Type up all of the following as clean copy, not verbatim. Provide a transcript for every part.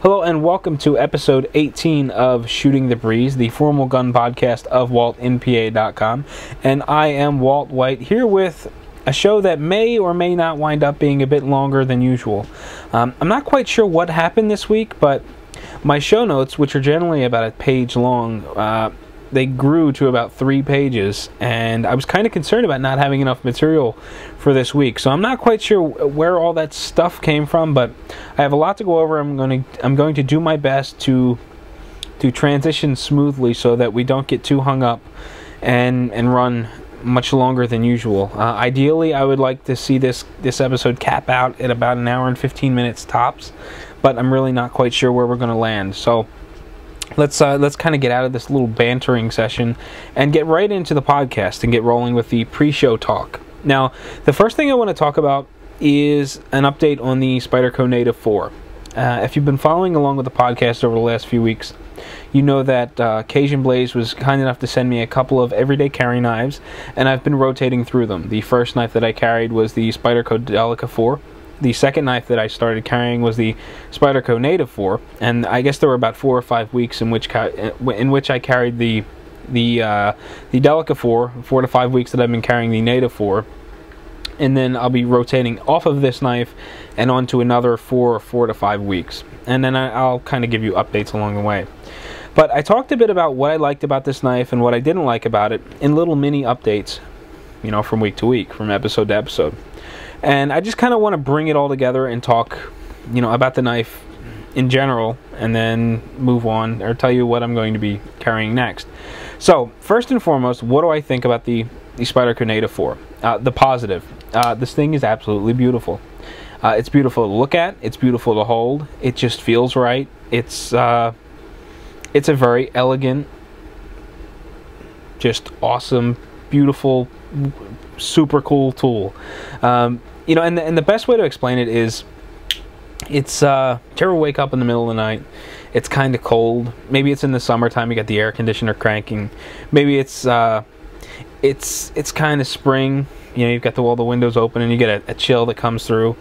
Hello and welcome to episode 18 of Shooting the Breeze, the formal gun podcast of WaltNPA.com. And I am Walt White, here with a show that may or may not wind up being a bit longer than usual. I'm not quite sure what happened this week, but my show notes, which are generally about a page long, they grew to about 3 pages, and I was kind of concerned about not having enough material for this week. So I'm not quite sure where all that stuff came from, but I have a lot to go over. I'm going to do my best to transition smoothly so that we don't get too hung up and run much longer than usual. Ideally, I would like to see this episode cap out at about an hour and 15 minutes tops, but I'm really not quite sure where we're going to land. So let's kind of get out of this little bantering session and get right into the podcast and get rolling with the pre-show talk. Now, the first thing I want to talk about is an update on the Spyderco Native 4. If you've been following along with the podcast over the last few weeks, you know that Cajun Blaze was kind enough to send me a couple of everyday carry knives, and I've been rotating through them. The first knife that I carried was the Spyderco Delica 4. The second knife that I started carrying was the Spyderco Native 4, and I guess there were about 4 or 5 weeks in which I carried the Delica 4 to 5 weeks that I've been carrying the Native 4, and then I'll be rotating off of this knife and onto another 4 to 5 weeks, and then I'll kind of give you updates along the way. But I talked a bit about what I liked about this knife and what I didn't like about it in little mini updates, you know, from week to week, from episode to episode. And I just kind of want to bring it all together and talk, you know, about the knife in general, and then move on or tell you what I'm going to be carrying next. So, first and foremost, what do I think about the Spyderco Native 4? The positive. This thing is absolutely beautiful. It's beautiful to look at. It's beautiful to hold. It just feels right. It's a very elegant, just awesome, beautiful, super cool tool. You know, and the best way to explain it is, it's, do you ever wake up in the middle of the night, it's kind of cold, maybe it's in the summertime, you got the air conditioner cranking, maybe it's kind of spring, you know, you've got all the windows open and you get a chill that comes through,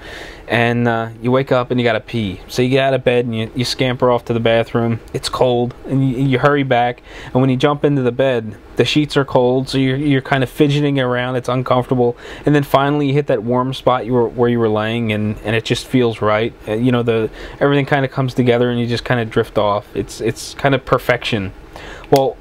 and you wake up and you gotta pee. So you get out of bed and you scamper off to the bathroom. It's cold and you hurry back, and when you jump into the bed, the sheets are cold, so you're kind of fidgeting around. It's uncomfortable, and then finally you hit that warm spot where you were laying, and it just feels right. You know, everything kind of comes together and you just kind of drift off. It's kind of perfection. Well,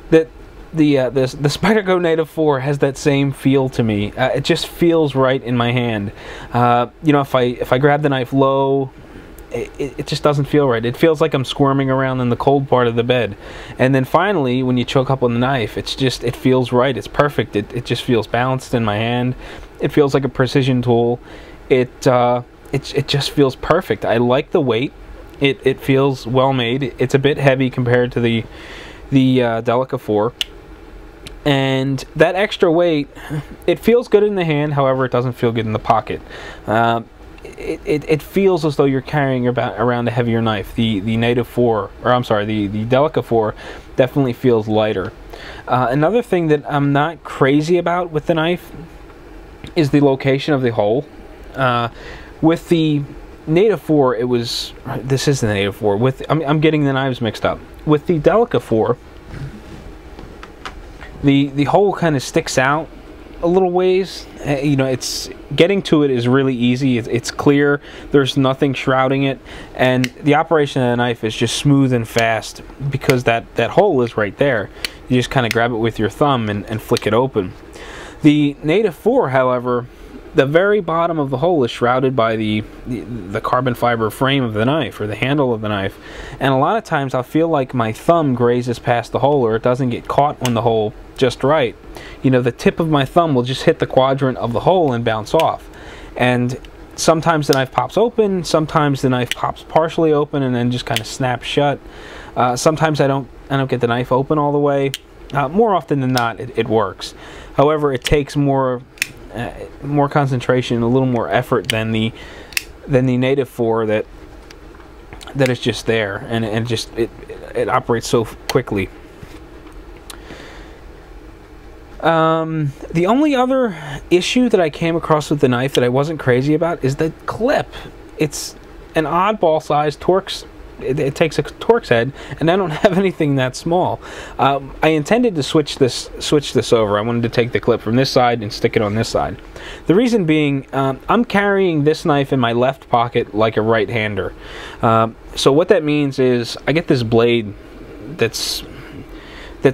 the Spyderco Native 4 has that same feel to me. It just feels right in my hand. You know, if I grab the knife low, it just doesn't feel right. It feels like I'm squirming around in the cold part of the bed. And then finally, when you choke up on the knife, it feels right. It's perfect. It just feels balanced in my hand. It feels like a precision tool. It just feels perfect. I like the weight. It feels well made. It's a bit heavy compared to the Delica 4. And that extra weight, it feels good in the hand, however it doesn't feel good in the pocket. It feels as though you're carrying around a heavier knife. The Native 4, or I'm sorry, the Delica 4 definitely feels lighter. Another thing that I'm not crazy about with the knife is the location of the hole. With the Native 4, this is the Native 4. I'm getting the knives mixed up. With the Delica 4, the hole kind of sticks out a little ways. You know, it's getting to it is really easy. It's clear. There's nothing shrouding it, and the operation of the knife is just smooth and fast because that hole is right there. You just kind of grab it with your thumb and flick it open. The Native 4, however, the very bottom of the hole is shrouded by the carbon fiber frame of the knife, or the handle of the knife, and a lot of times I'll feel like my thumb grazes past the hole, or it doesn't get caught on the hole just right. You know, the tip of my thumb will just hit the quadrant of the hole and bounce off, and sometimes the knife pops open, sometimes the knife pops partially open and then just kind of snaps shut. Sometimes I don't get the knife open all the way. More often than not, it works. However, it takes more concentration, a little more effort than the Native 4 that is just there, and it operates so quickly. The only other issue that I came across with the knife that I wasn't crazy about is the clip. It's an oddball size Torx. It takes a Torx head, and I don't have anything that small. I intended to switch this over. I wanted to take the clip from this side and stick it on this side. The reason being, I'm carrying this knife in my left pocket like a right-hander. So what that means is I get this blade that's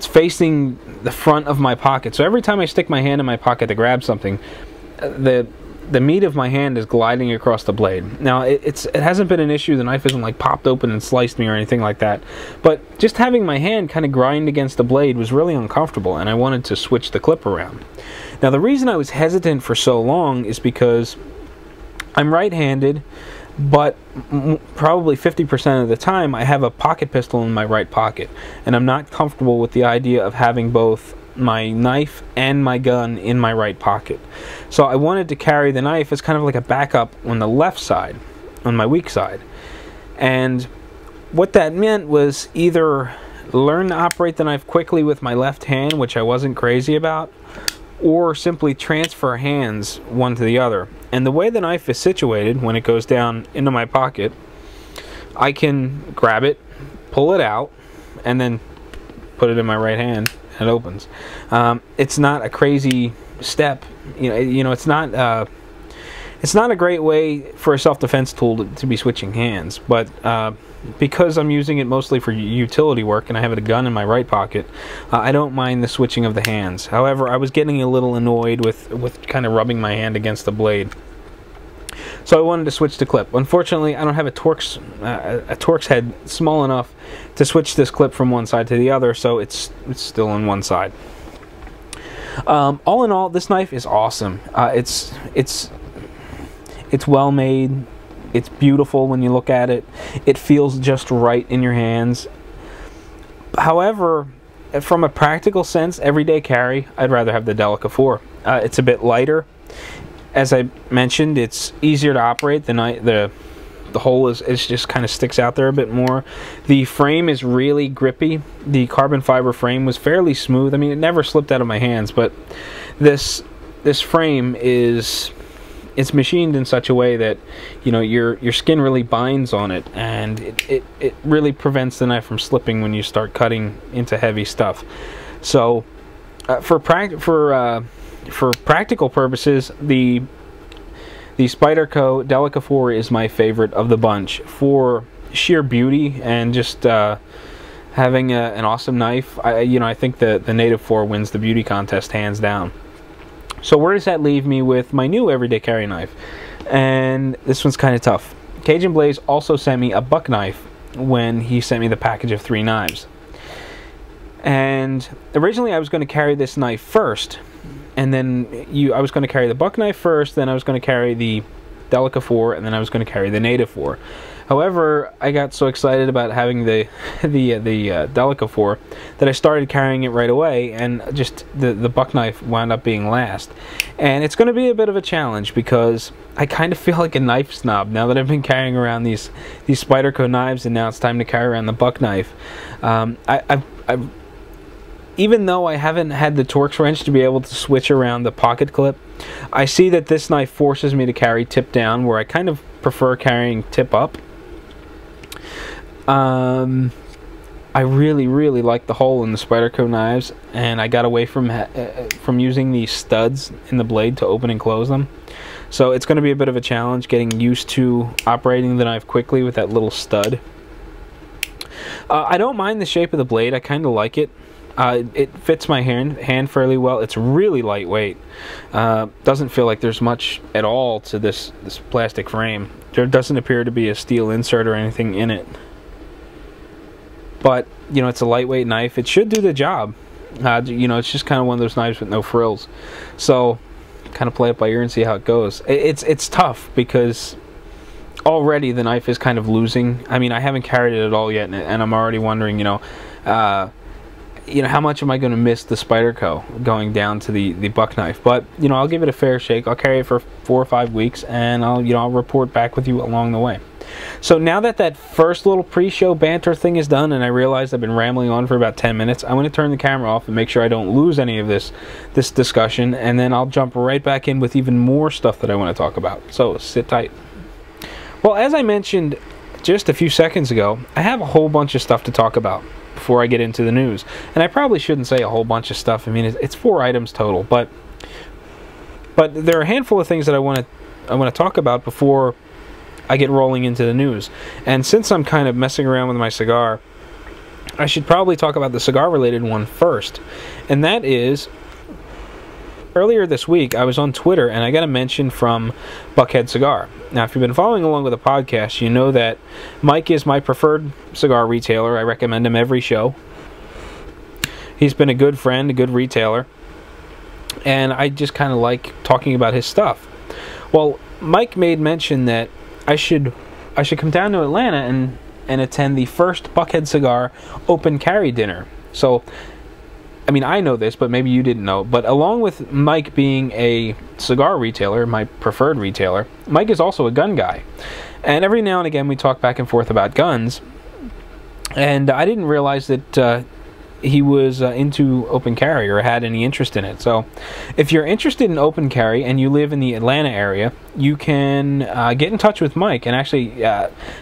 facing the front of my pocket. So every time I stick my hand in my pocket to grab something, the meat of my hand is gliding across the blade. Now, it hasn't been an issue. The knife isn't like popped open and sliced me or anything like that. But just having my hand kind of grind against the blade was really uncomfortable, and I wanted to switch the clip around. Now, the reason I was hesitant for so long is because I'm right-handed, but probably 50% of the time I have a pocket pistol in my right pocket, and I'm not comfortable with the idea of having both my knife and my gun in my right pocket. So I wanted to carry the knife as kind of like a backup on the left side, on my weak side. And what that meant was either learn to operate the knife quickly with my left hand, which I wasn't crazy about, or simply transfer hands one to the other. And the way the knife is situated, when it goes down into my pocket, I can grab it, pull it out, and then put it in my right hand. It opens. It's not a crazy step. You know, it's not a great way for a self-defense tool to be switching hands. But because I'm using it mostly for utility work and I have a gun in my right pocket, I don't mind the switching of the hands. However, I was getting a little annoyed with kind of rubbing my hand against the blade. So I wanted to switch the clip. Unfortunately, I don't have a Torx head small enough to switch this clip from one side to the other, so it's still on one side. All in all, this knife is awesome. It's well made. It's beautiful when you look at it. It feels just right in your hands. However, from a practical sense, everyday carry, I'd rather have the Delica 4. It's a bit lighter. As I mentioned, it's easier to operate. The hole is just kind of sticks out there a bit more. The frame is really grippy. The carbon fiber frame was fairly smooth. I mean, it never slipped out of my hands, but this frame it's machined in such a way that, you know, your skin really binds on it, and it really prevents the knife from slipping when you start cutting into heavy stuff. So for practical purposes, the Spyderco Delica 4 is my favorite of the bunch for sheer beauty and just having an awesome knife. I think the Native 4 wins the beauty contest hands down. So where does that leave me with my new everyday carry knife? And this one's kind of tough. Cajun Blaze also sent me a buck knife when he sent me the package of 3 knives. And originally I was going to carry this knife first, and then I was going to carry the buck knife first, then I was going to carry the Delica 4, and then I was going to carry the Native 4. However, I got so excited about having the Delica 4 that I started carrying it right away, and just the buck knife wound up being last. And it's going to be a bit of a challenge because I kind of feel like a knife snob now that I've been carrying around these Spyderco knives, and now it's time to carry around the buck knife. Even though I haven't had the Torx wrench to be able to switch around the pocket clip, I see that this knife forces me to carry tip down, where I kind of prefer carrying tip up. I really like the hole in the Spyderco knives, and I got away from using these studs in the blade to open and close them. So it's going to be a bit of a challenge getting used to operating the knife quickly with that little stud. I don't mind the shape of the blade. I kind of like it. It fits my hand fairly well. It's really lightweight. Doesn't feel like there's much at all to this plastic frame. There doesn't appear to be a steel insert or anything in it. But, you know, it's a lightweight knife. It should do the job. You know, it's just kind of one of those knives with no frills. So, kind of play it by ear and see how it goes. It's tough because already the knife is kind of losing. I mean, I haven't carried it at all yet, and I'm already wondering, you know, how much am I going to miss the Spyderco going down to the buck knife? But, you know, I'll give it a fair shake. I'll carry it for 4 or 5 weeks, and I'll report back with you along the way. So now that first little pre-show banter thing is done, and I realize I've been rambling on for about 10 minutes, I'm going to turn the camera off and make sure I don't lose any of this discussion, and then I'll jump right back in with even more stuff that I want to talk about. So sit tight. Well, as I mentioned just a few seconds ago, I have a whole bunch of stuff to talk about before I get into the news. And I probably shouldn't say a whole bunch of stuff. I mean, it's 4 items total, but there are a handful of things that I want to talk about before I get rolling into the news. And since I'm kind of messing around with my cigar, I should probably talk about the cigar-related one first. And that is, earlier this week, I was on Twitter, and I got a mention from Buckhead Cigar. Now, if you've been following along with the podcast, you know that Mike is my preferred cigar retailer. I recommend him every show. He's been a good friend, a good retailer, and I just kind of like talking about his stuff. Well, Mike made mention that I should come down to Atlanta and attend the first Buckhead Cigar open carry dinner. So, I mean, I know this, but maybe you didn't know. But along with Mike being a cigar retailer, my preferred retailer, Mike is also a gun guy. And every now and again we talk back and forth about guns. And I didn't realize that he was into open carry or had any interest in it. So if you're interested in open carry and you live in the Atlanta area, you can get in touch with Mike and actually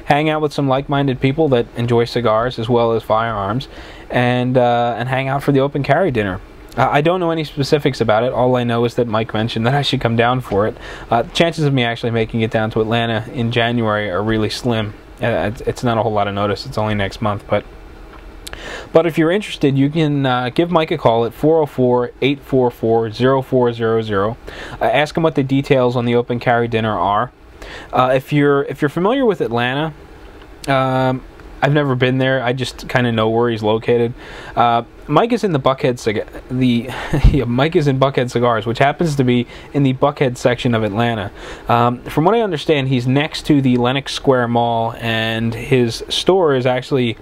hang out with some like-minded people that enjoy cigars as well as firearms, and hang out for the open carry dinner. I don't know any specifics about it. All I know is that Mike mentioned that I should come down for it. Chances of me actually making it down to Atlanta in January are really slim. It's not a whole lot of notice. It's only next month, but if you're interested, you can give Mike a call at 404-844-0400. Ask him what the details on the open carry dinner are. If you're familiar with Atlanta, I've never been there. I just kind of know where he's located. Mike is in the Buckhead Mike is in Buckhead Cigars, which happens to be in the Buckhead section of Atlanta. From what I understand, he's next to the Lenox Square Mall, and his store is actually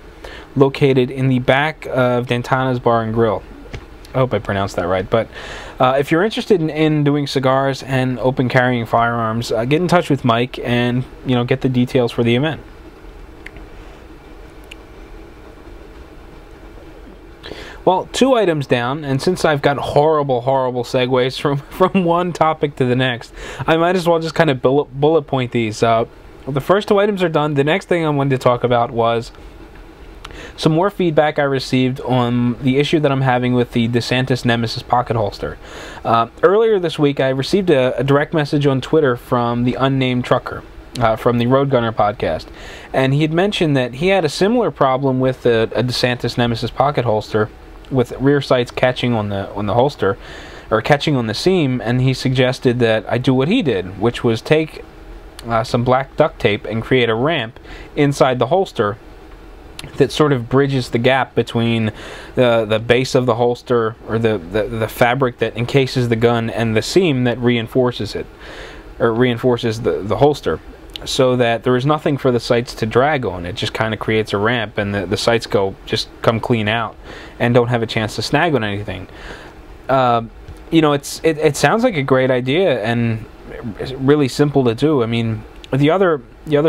located in the back of Dantana's Bar and Grill. I hope I pronounced that right. But if you're interested in doing cigars and open carrying firearms, get in touch with Mike and get the details for the event. Well, 2 items down, and since I've got horrible segues from one topic to the next, I might as well just kind of bullet point these. The first 2 items are done. The next thing I wanted to talk about was some more feedback I received on the issue that I'm having with the DeSantis Nemesis pocket holster. Earlier this week, I received a direct message on Twitter from the Unnamed Trucker, from the Road Gunner podcast, and he had mentioned that he had a similar problem with a DeSantis Nemesis pocket holster, with rear sights catching on the holster, or catching on the seam, and he suggested that I do what he did, which was take some black duct tape and create a ramp inside the holster that sort of bridges the gap between the base of the holster, or the fabric that encases the gun, and the seam that reinforces it, or reinforces the holster, so that there is nothing for the sights to drag on. It just kind of creates a ramp, and the sights just come clean out and don't have a chance to snag on anything. It sounds like a great idea and it's really simple to do. I mean, the other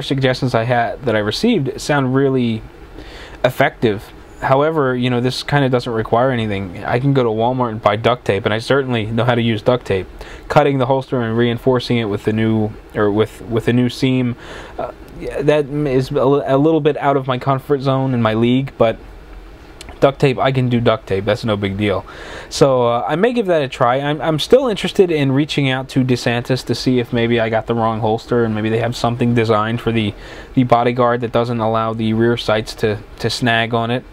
suggestions that I received sound really effective. However, this kind of doesn't require anything. I can go to Walmart and buy duct tape, and I certainly know how to use duct tape. Cutting the holster and reinforcing it with the new, or with a new seam, that is a little bit out of my comfort zone in my league, but duct tape, I can do duct tape. That's no big deal. So I may give that a try. I'm still interested in reaching out to DeSantis to see if maybe I got the wrong holster, and maybe they have something designed for the bodyguard that doesn't allow the rear sights to snag on it.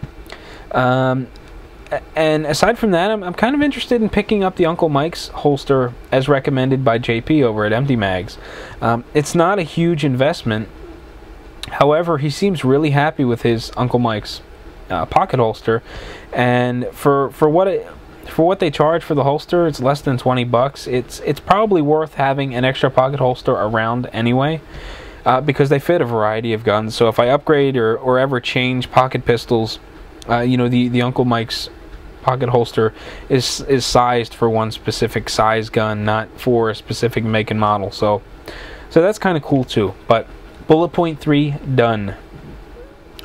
And aside from that, I'm kind of interested in picking up the Uncle Mike's holster as recommended by JP over at Empty Mags. It's not a huge investment. However, he seems really happy with his Uncle Mike's pocket holster, and for what they charge for the holster, it's less than $20. It's probably worth having an extra pocket holster around anyway, because they fit a variety of guns. So if I upgrade or ever change pocket pistols, the Uncle Mike's pocket holster is sized for one specific size gun, not for a specific make and model. So that's kind of cool too. But bullet point 3 done.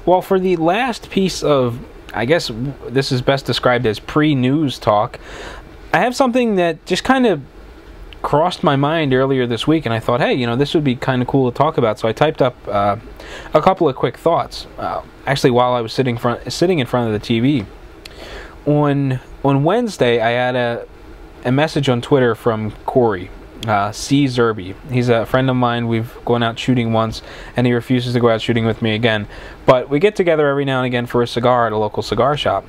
Well, for the last piece of, I guess this is best described as pre-news talk, I have something that just kind of crossed my mind earlier this week, and I thought, hey, this would be kind of cool to talk about. So I typed up a couple of quick thoughts. Actually, while I was sitting in front of the TV, on Wednesday, I had a message on Twitter from Corey C. Zerby. He's a friend of mine. We've gone out shooting once, and he refuses to go out shooting with me again. But we get together every now and again for a cigar at a local cigar shop.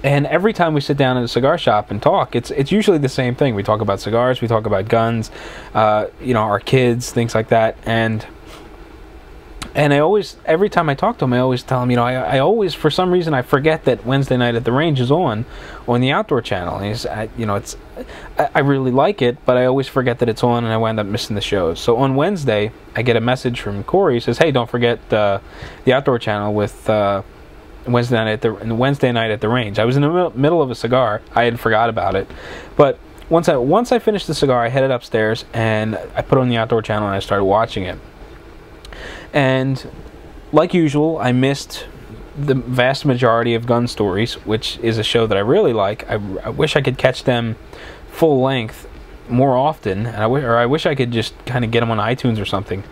And every time we sit down in a cigar shop and talk, it's usually the same thing. We talk about cigars, we talk about guns, our kids, things like that. And I always, every time I talk to him, I always tell him, I always, for some reason, I forget that Wednesday Night at the Range is on the Outdoor Channel. And I really like it, but I always forget that it's on, and I wind up missing the shows. So on Wednesday, I get a message from Corey. He says, hey, don't forget the Outdoor Channel with Wednesday night at the Range. I was in the middle of a cigar. I had forgot about it, but once I finished the cigar, I headed upstairs and I put on the Outdoor Channel and I started watching it. And like usual, I missed the vast majority of Gun Stories, which is a show that I really like. I wish I could catch them full length more often, and I wish I could just kind of get them on iTunes or something,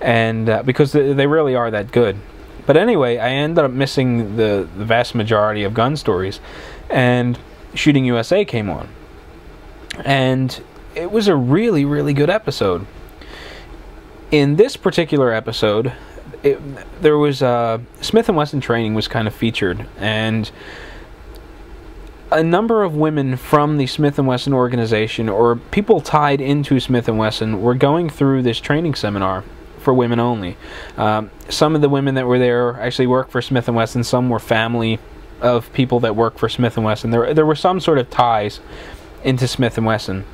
and because they really are that good. But anyway, I ended up missing the vast majority of Gun Stories, and Shooting USA came on, and it was a really, really good episode. In this particular episode, there was Smith & Wesson training was kind of featured, and a number of women from the Smith & Wesson organization, or people tied into Smith & Wesson, were going through this training seminar for women only. Some of the women that were there actually work for Smith & Wesson. Some were family of people that work for Smith & Wesson. There were some sort of ties into Smith & Wesson.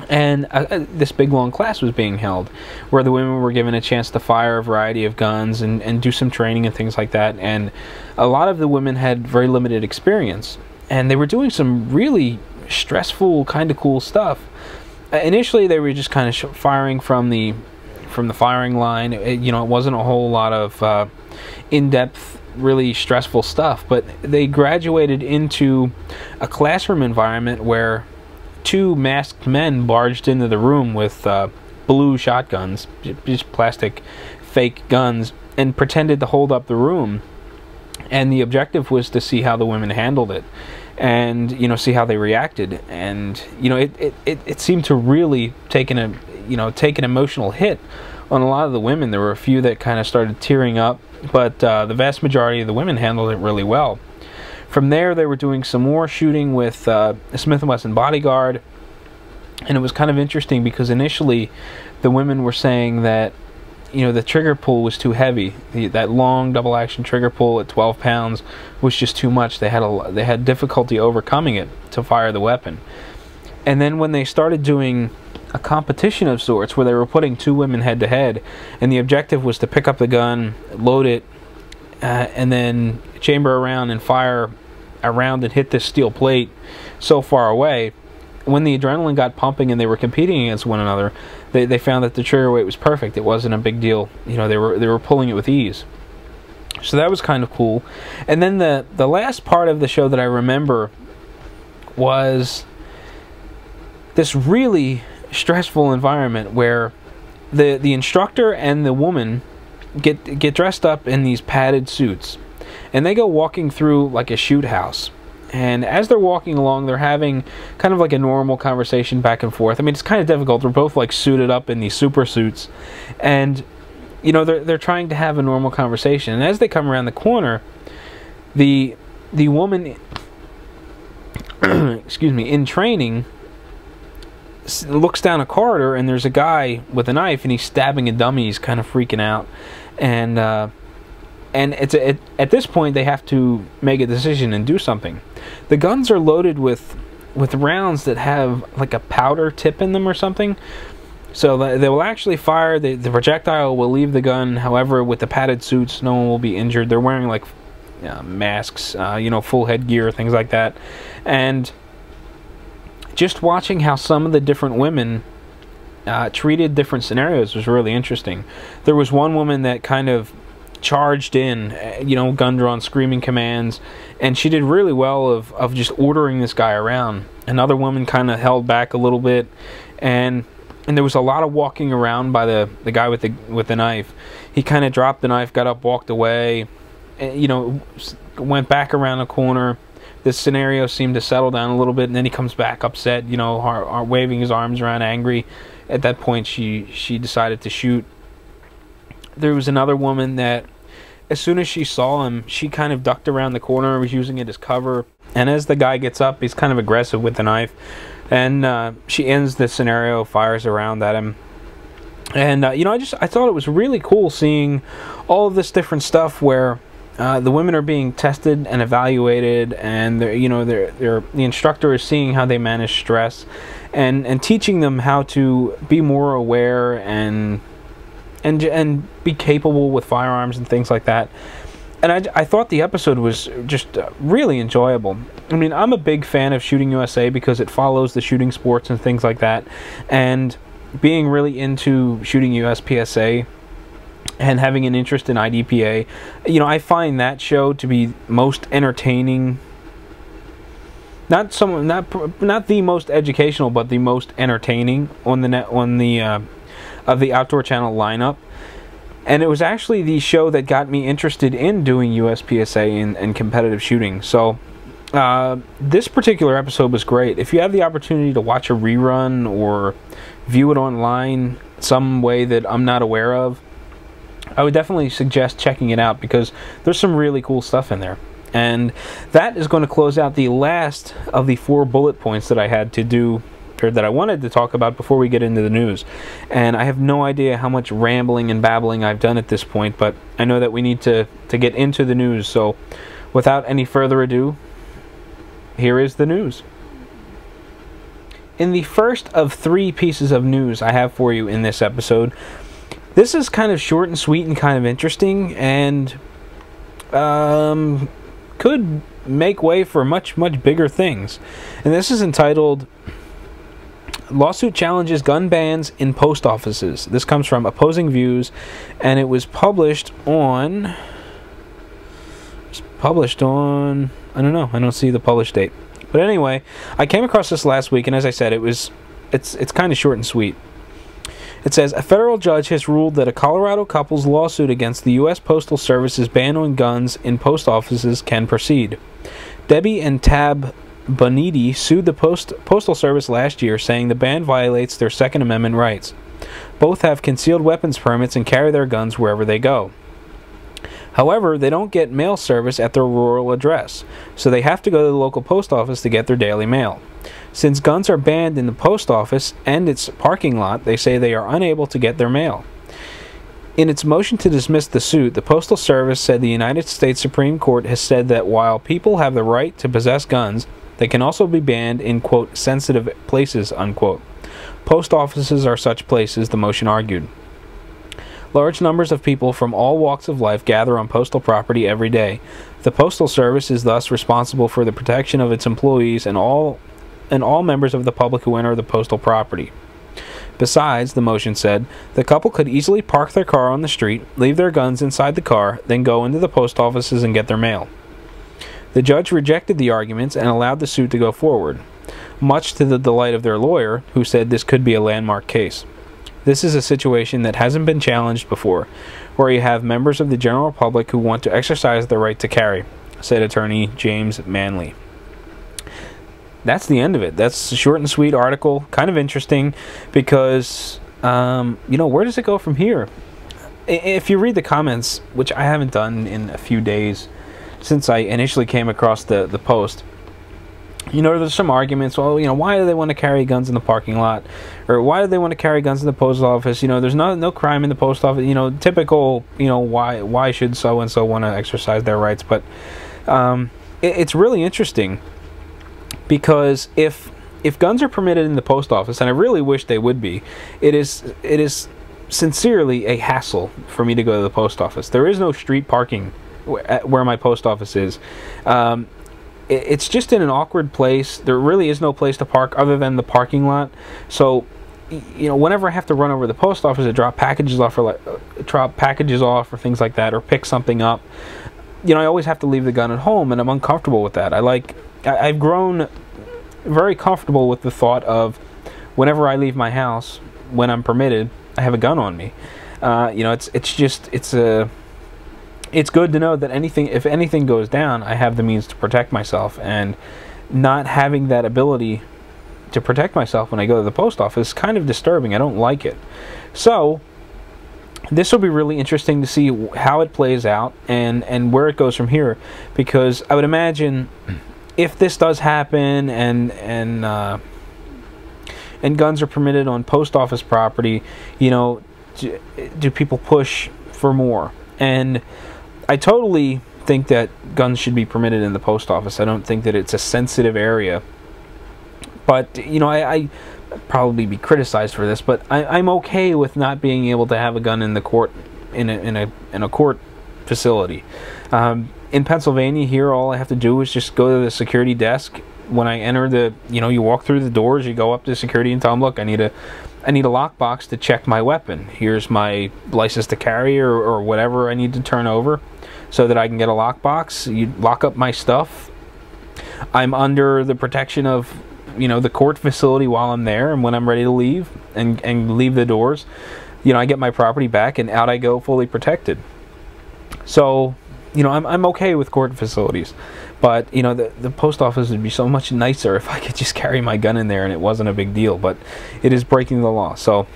And this big long class was being held where the women were given a chance to fire a variety of guns and do some training and things like that. And a lot of the women had very limited experience, and they were doing some really stressful, kind of cool stuff. Initially, they were just kind of firing from the firing line. It wasn't a whole lot of in-depth, really stressful stuff, but they graduated into a classroom environment where two masked men barged into the room with blue shotguns, just plastic fake guns, and pretended to hold up the room. And the objective was to see how the women handled it, and see how they reacted. And it seemed to really take an emotional hit on a lot of the women. There were a few that kind of started tearing up, but the vast majority of the women handled it really well. From there, they were doing some more shooting with Smith & Wesson Bodyguard, and it was kind of interesting because initially the women were saying that the trigger pull was too heavy. That long double action trigger pull at 12 pounds was just too much. They had difficulty overcoming it to fire the weapon. And then when they started doing a competition of sorts where they were putting two women head to head, and the objective was to pick up the gun, load it, and then chamber around and fire around and hit this steel plate so far away. When the adrenaline got pumping and they were competing against one another, they found that the trigger weight was perfect. It wasn't a big deal. They were pulling it with ease. So that was kind of cool. And then the last part of the show that I remember was this really stressful environment where the instructor and the woman get dressed up in these padded suits, and they go walking through like a shoot house. And as they're walking along, they're having kind of like a normal conversation back and forth. I mean, it's kind of difficult. They're both like suited up in these super suits, and they're trying to have a normal conversation. And as they come around the corner, the woman excuse me, in training, looks down a corridor, and there's a guy with a knife, and he's stabbing a dummy. He's kind of freaking out, and it's at this point they have to make a decision and do something. The guns are loaded with rounds that have like a powder tip in them or something, so they will actually fire. The projectile will leave the gun. However, with the padded suits, no one will be injured. They're wearing like masks, full headgear, things like that. And just watching how some of the different women treated different scenarios was really interesting. There was one woman that kind of charged in, gun drawn, screaming commands, and she did really well of just ordering this guy around. Another woman kind of held back a little bit and there was a lot of walking around by the guy with the knife. He kind of dropped the knife, got up, walked away, and, went back around the corner. This scenario seemed to settle down a little bit, and then he comes back upset, waving his arms around, angry. At that point, she decided to shoot. There was another woman that, as soon as she saw him, she kind of ducked around the corner and was using it as cover. And as the guy gets up, he's kind of aggressive with the knife. And she ends the scenario, fires around at him. And, I thought it was really cool seeing all of this different stuff where the women are being tested and evaluated, and the instructor is seeing how they manage stress and teaching them how to be more aware and be capable with firearms and things like that. And I thought the episode was just really enjoyable. I mean, I'm a big fan of Shooting USA because it follows the shooting sports and things like that. And being really into Shooting USPSA and having an interest in IDPA, I find that show to be most entertaining. Not the most educational, but the most entertaining on the of the Outdoor Channel lineup. And it was actually the show that got me interested in doing USPSA and competitive shooting. So this particular episode was great. If you have the opportunity to watch a rerun or view it online some way that I'm not aware of, I would definitely suggest checking it out because there's some really cool stuff in there. And that is going to close out the last of the 4 bullet points that I had to do, or that I wanted to talk about before we get into the news. And I have no idea how much rambling and babbling I've done at this point, but I know that we need to get into the news. So without any further ado, here is the news. In the first of 3 pieces of news I have for you in this episode, this is kind of short and sweet and kind of interesting, and could make way for much, much bigger things. And this is entitled Lawsuit Challenges Gun Bans in Post Offices. This comes from Opposing Views, and it was published on... I don't know. I don't see the published date. But anyway, I came across this last week, and as I said, it's kind of short and sweet. It says, a federal judge has ruled that a Colorado couple's lawsuit against the U.S. Postal Service's ban on guns in post offices can proceed. Debbie and Tab Boniti sued the Postal Service last year, saying the ban violates their Second Amendment rights. Both have concealed weapons permits and carry their guns wherever they go. However, they don't get mail service at their rural address, so they have to go to the local post office to get their daily mail. Since guns are banned in the post office and its parking lot, they say they are unable to get their mail. In its motion to dismiss the suit, the Postal Service said the United States Supreme Court has said that while people have the right to possess guns, they can also be banned in, quote, sensitive places, unquote. Post offices are such places, the motion argued. Large numbers of people from all walks of life gather on postal property every day. The Postal Service is thus responsible for the protection of its employees and all members of the public who enter the postal property. Besides, the motion said, the couple could easily park their car on the street, leave their guns inside the car, then go into the post offices and get their mail. The judge rejected the arguments and allowed the suit to go forward, much to the delight of their lawyer, who said this could be a landmark case. This is a situation that hasn't been challenged before, where you have members of the general public who want to exercise their right to carry, said attorney James Manley. That's the end of it. That's a short and sweet article, kind of interesting, because, where does it go from here? If you read the comments, which I haven't done in a few days since I initially came across the post, there's some arguments. Well, why do they want to carry guns in the parking lot? Or why do they want to carry guns in the post office? There's no crime in the post office. Typical, why should so-and-so want to exercise their rights? But it's really interesting because if guns are permitted in the post office, and I really wish they would be, it is sincerely a hassle for me to go to the post office. There is no street parking where my post office is. It's just in an awkward place. There really is no place to park other than the parking lot. So, whenever I have to run over to the post office to drop packages off or things like that, or pick something up, I always have to leave the gun at home, and I'm uncomfortable with that. I've grown very comfortable with the thought of whenever I leave my house, when I'm permitted, I have a gun on me. It's good to know that if anything goes down, I have the means to protect myself, and not having that ability to protect myself when I go to the post office is kind of disturbing. I don't like it. So this will be really interesting to see how it plays out and where it goes from here, because I would imagine if this does happen and guns are permitted on post office property, do people push for more? And I totally think that guns should be permitted in the post office. I don't think that it's a sensitive area. But, I probably be criticized for this, but I'm okay with not being able to have a gun in the court, in a court facility. In Pennsylvania here, all I have to do is just go to the security desk. When I enter you walk through the doors, you go up to security and tell them, look, I need a lockbox to check my weapon. Here's my license to carry or whatever I need to turn over so that I can get a lockbox. You lock up my stuff. I'm under the protection of, the court facility while I'm there, and when I'm ready to leave and leave the doors, I get my property back and out I go fully protected. So, I'm okay with court facilities. But, the post office would be so much nicer if I could just carry my gun in there and it wasn't a big deal. But it is breaking the law, so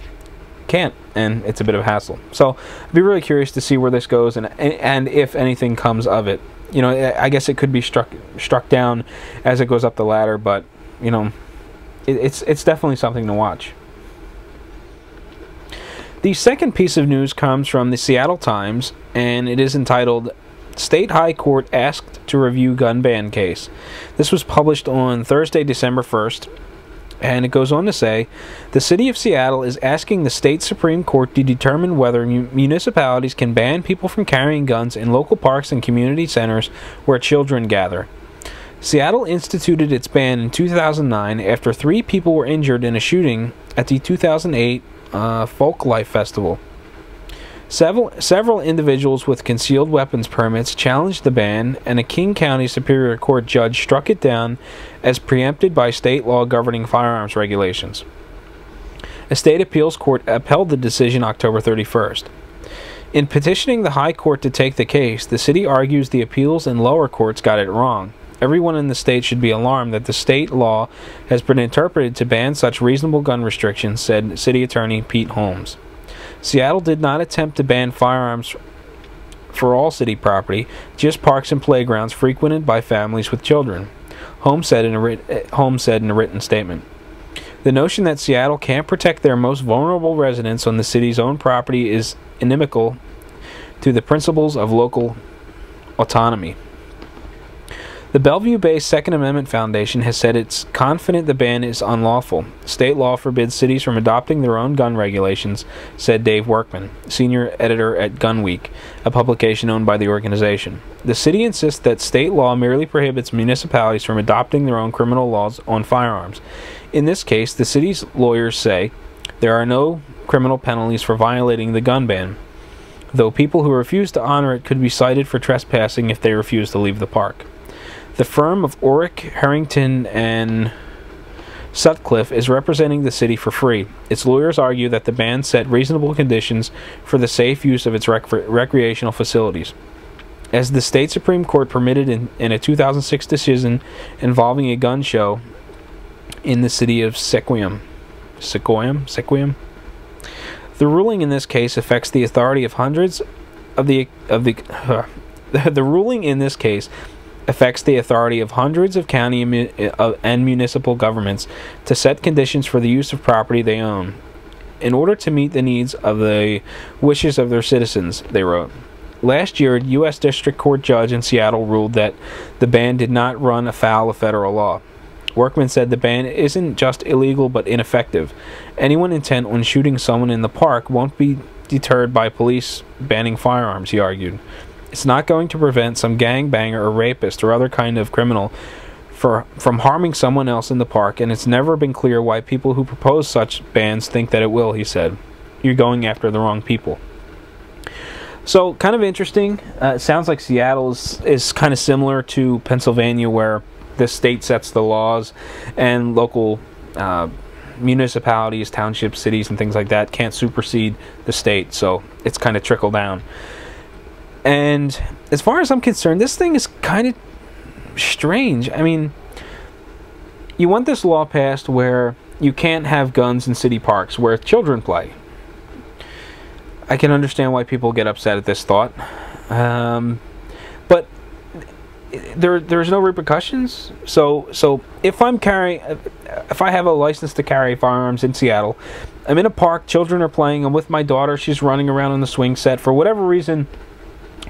can't, and it's a bit of a hassle. So I'd be really curious to see where this goes and if anything comes of it. I guess it could be struck down as it goes up the ladder, but, it's definitely something to watch. The second piece of news comes from the Seattle Times, and it is entitled, State High Court Asked to Review Gun Ban Case. This was published on Thursday, December 1st, and it goes on to say, the City of Seattle is asking the State Supreme Court to determine whether municipalities can ban people from carrying guns in local parks and community centers where children gather. Seattle instituted its ban in 2009 after 3 people were injured in a shooting at the 2008 Folk Life Festival. Several individuals with concealed weapons permits challenged the ban, and a King County Superior Court judge struck it down as preempted by state law governing firearms regulations. A state appeals court upheld the decision October 31st. In petitioning the High Court to take the case, the city argues the appeals and lower courts got it wrong. Everyone in the state should be alarmed that the state law has been interpreted to ban such reasonable gun restrictions, said City Attorney Pete Holmes. Seattle did not attempt to ban firearms for all city property, just parks and playgrounds frequented by families with children, Holmes said in a written statement. The notion that Seattle can't protect their most vulnerable residents on the city's own property is inimical to the principles of local autonomy. The Bellevue-based Second Amendment Foundation has said it's confident the ban is unlawful. State law forbids cities from adopting their own gun regulations, said Dave Workman, senior editor at Gun Week, a publication owned by the organization. The city insists that state law merely prohibits municipalities from adopting their own criminal laws on firearms. In this case, the city's lawyers say there are no criminal penalties for violating the gun ban, though people who refuse to honor it could be cited for trespassing if they refuse to leave the park. The firm of Orrick, Harrington, and Sutcliffe is representing the city for free. Its lawyers argue that the ban set reasonable conditions for the safe use of its recreational facilities. As the state Supreme Court permitted in a 2006 decision involving a gun show in the city of Sequoiam. The ruling in this case affects the authority of hundreds of the ruling in this case affects the authority of hundreds of county and municipal governments to set conditions for the use of property they own, in order to meet the needs of the wishes of their citizens, they wrote. Last year, a U.S. District Court judge in Seattle ruled that the ban did not run afoul of federal law. Workman said the ban isn't just illegal but ineffective. Anyone intent on shooting someone in the park won't be deterred by police banning firearms, he argued. It's not going to prevent some gangbanger or rapist or other kind of criminal from harming someone else in the park, and it's never been clear why people who propose such bans think that it will, he said. You're going after the wrong people. So, kind of interesting. It sounds like Seattle is kind of similar to Pennsylvania, where the state sets the laws and local municipalities, townships, cities, and things like that can't supersede the state, so it's kind of trickle down. And as far as I'm concerned, this thing is kind of strange. I mean, you want this law passed where you can't have guns in city parks where children play. I can understand why people get upset at this thought. But there's no repercussions. So if I have a license to carry firearms in Seattle, I'm in a park, children are playing, I'm with my daughter, she's running around on the swing set. For whatever reason,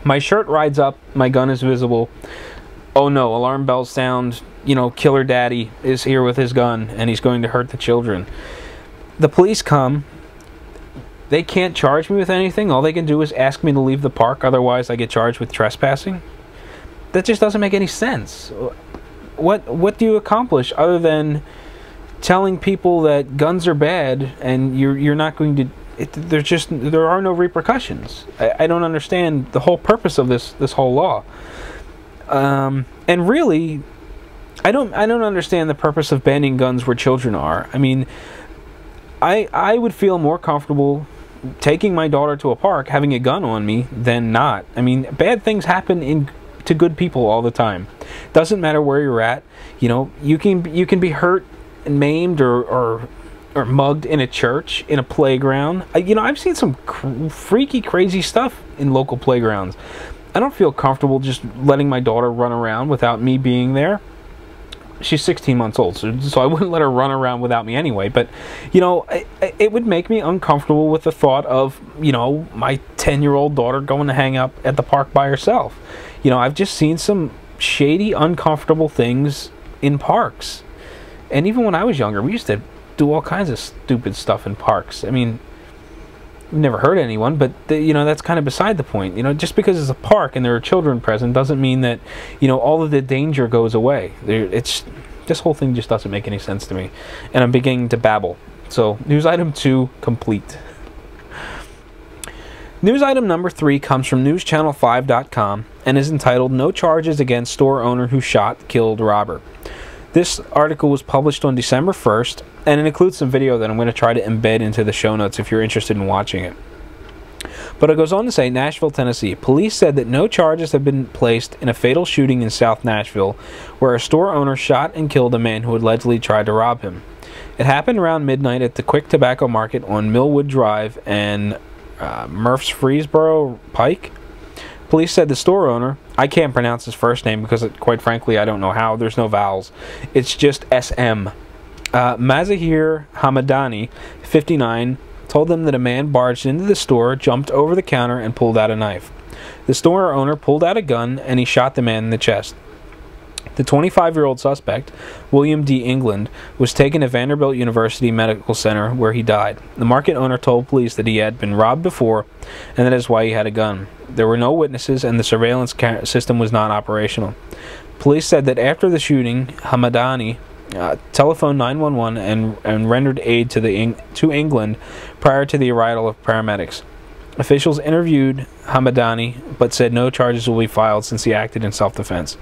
my shirt rides up, my gun is visible. Oh no, alarm bells sound, killer daddy is here with his gun and he's going to hurt the children. The police come. They can't charge me with anything. All they can do is ask me to leave the park, otherwise I get charged with trespassing. That just doesn't make any sense. What do you accomplish other than telling people that guns are bad and you're not going to... there are no repercussions. I don't understand the whole purpose of this whole law. And really, I don't understand the purpose of banning guns where children are. I mean, I would feel more comfortable taking my daughter to a park, having a gun on me, than not. I mean, bad things happen to good people all the time. Doesn't matter where you're at. You can be hurt and maimed or mugged in a church, in a playground. I've seen some freaky, crazy stuff in local playgrounds. I don't feel comfortable just letting my daughter run around without me being there. She's 16 months old, so I wouldn't let her run around without me anyway. But, it would make me uncomfortable with the thought of, my 10-year-old daughter going to hang up at the park by herself. I've just seen some shady, uncomfortable things in parks. And even when I was younger, we used to do all kinds of stupid stuff in parks. I mean, never hurt anyone, but that's kind of beside the point. Just because it's a park and there are children present doesn't mean that all of the danger goes away. This whole thing just doesn't make any sense to me, and I'm beginning to babble. So news item 2 complete. News item number 3 comes from newschannel5.com and is entitled "No Charges Against Store Owner Who Shot, Killed Robber." This article was published on December 1st, and it includes some video that I'm going to try to embed into the show notes if you're interested in watching it. But it goes on to say, Nashville, Tennessee. Police said that no charges have been placed in a fatal shooting in South Nashville, where a store owner shot and killed a man who allegedly tried to rob him. It happened around midnight at the Quick Tobacco Market on Millwood Drive and Murfreesboro Pike. Police said the store owner, I can't pronounce his first name because, quite frankly, I don't know how. There's no vowels. It's just S.M. Mazahir Hamadani, 59, told them that a man barged into the store, jumped over the counter, and pulled out a knife. The store owner pulled out a gun, and he shot the man in the chest. The 25-year-old suspect, William D. England, was taken to Vanderbilt University Medical Center, where he died. The market owner told police that he had been robbed before, and that is why he had a gun. There were no witnesses, and the surveillance system was not operational. Police said that after the shooting, Hamadani telephoned 911 and rendered aid to England prior to the arrival of paramedics. Officials interviewed Hamadani, but said no charges will be filed since he acted in self-defense.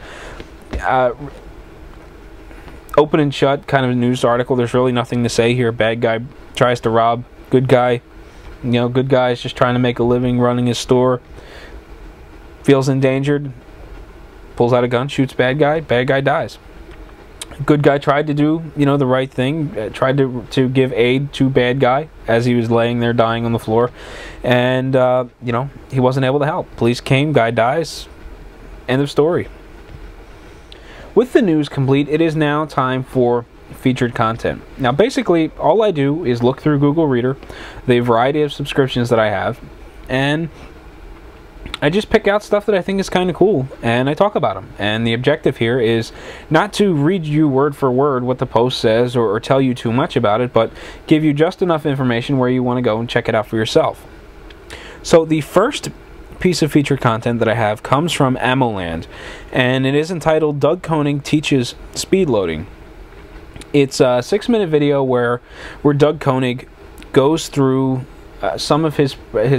Open and shut kind of a news article. There's really nothing to say here. Bad guy tries to rob good guy. Good guy is just trying to make a living running his store. Feels endangered. Pulls out a gun, shoots bad guy. Bad guy dies. Good guy tried to do, the right thing. Tried to give aid to bad guy as he was laying there dying on the floor. And, he wasn't able to help. Police came, guy dies. End of story. With the news complete, it is now time for featured content. Now, basically, all I do is look through Google Reader, the variety of subscriptions that I have, and I just pick out stuff that I think is kind of cool, and I talk about them. And the objective here is not to read you word for word what the post says or tell you too much about it, but give you just enough information where you want to go and check it out for yourself. So the first piece of featured content that I have comes from AmmoLand, and it is entitled Doug Koenig Teaches Speed Loading. It's a 6-minute video where Doug Koenig goes through some of his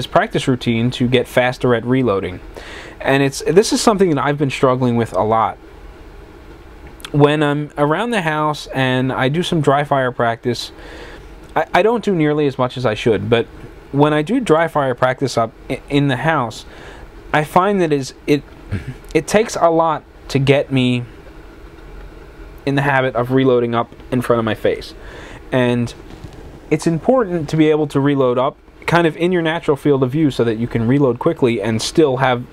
practice routine to get faster at reloading. And this is something that I've been struggling with a lot. When I'm around the house and I do some dry fire practice, I don't do nearly as much as I should, but when I do dry fire practice up in the house, I find that it takes a lot to get me in the habit of reloading up in front of my face. And it's important to be able to reload up kind of in your natural field of view so that you can reload quickly and still have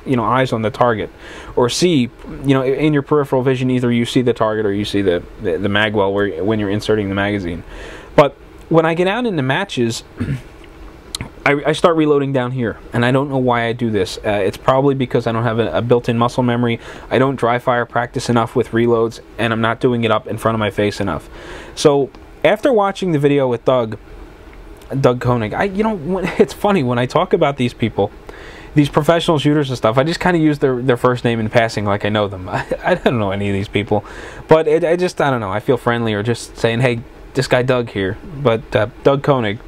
eyes on the target, or see, in your peripheral vision, either you see the target or you see the magwell when you're inserting the magazine. But when I get out into matches, I start reloading down here, and I don't know why I do this. It's probably because I don't have a built-in muscle memory. I don't dry fire practice enough with reloads, and I'm not doing it up in front of my face enough. So after watching the video with Doug Koenig, it's funny when I talk about these people, these professional shooters and stuff, I just kind of use their first name in passing like I know them. I don't know any of these people, but I don't know, I feel friendly, or just saying, hey, this guy Doug here. But Doug Koenig,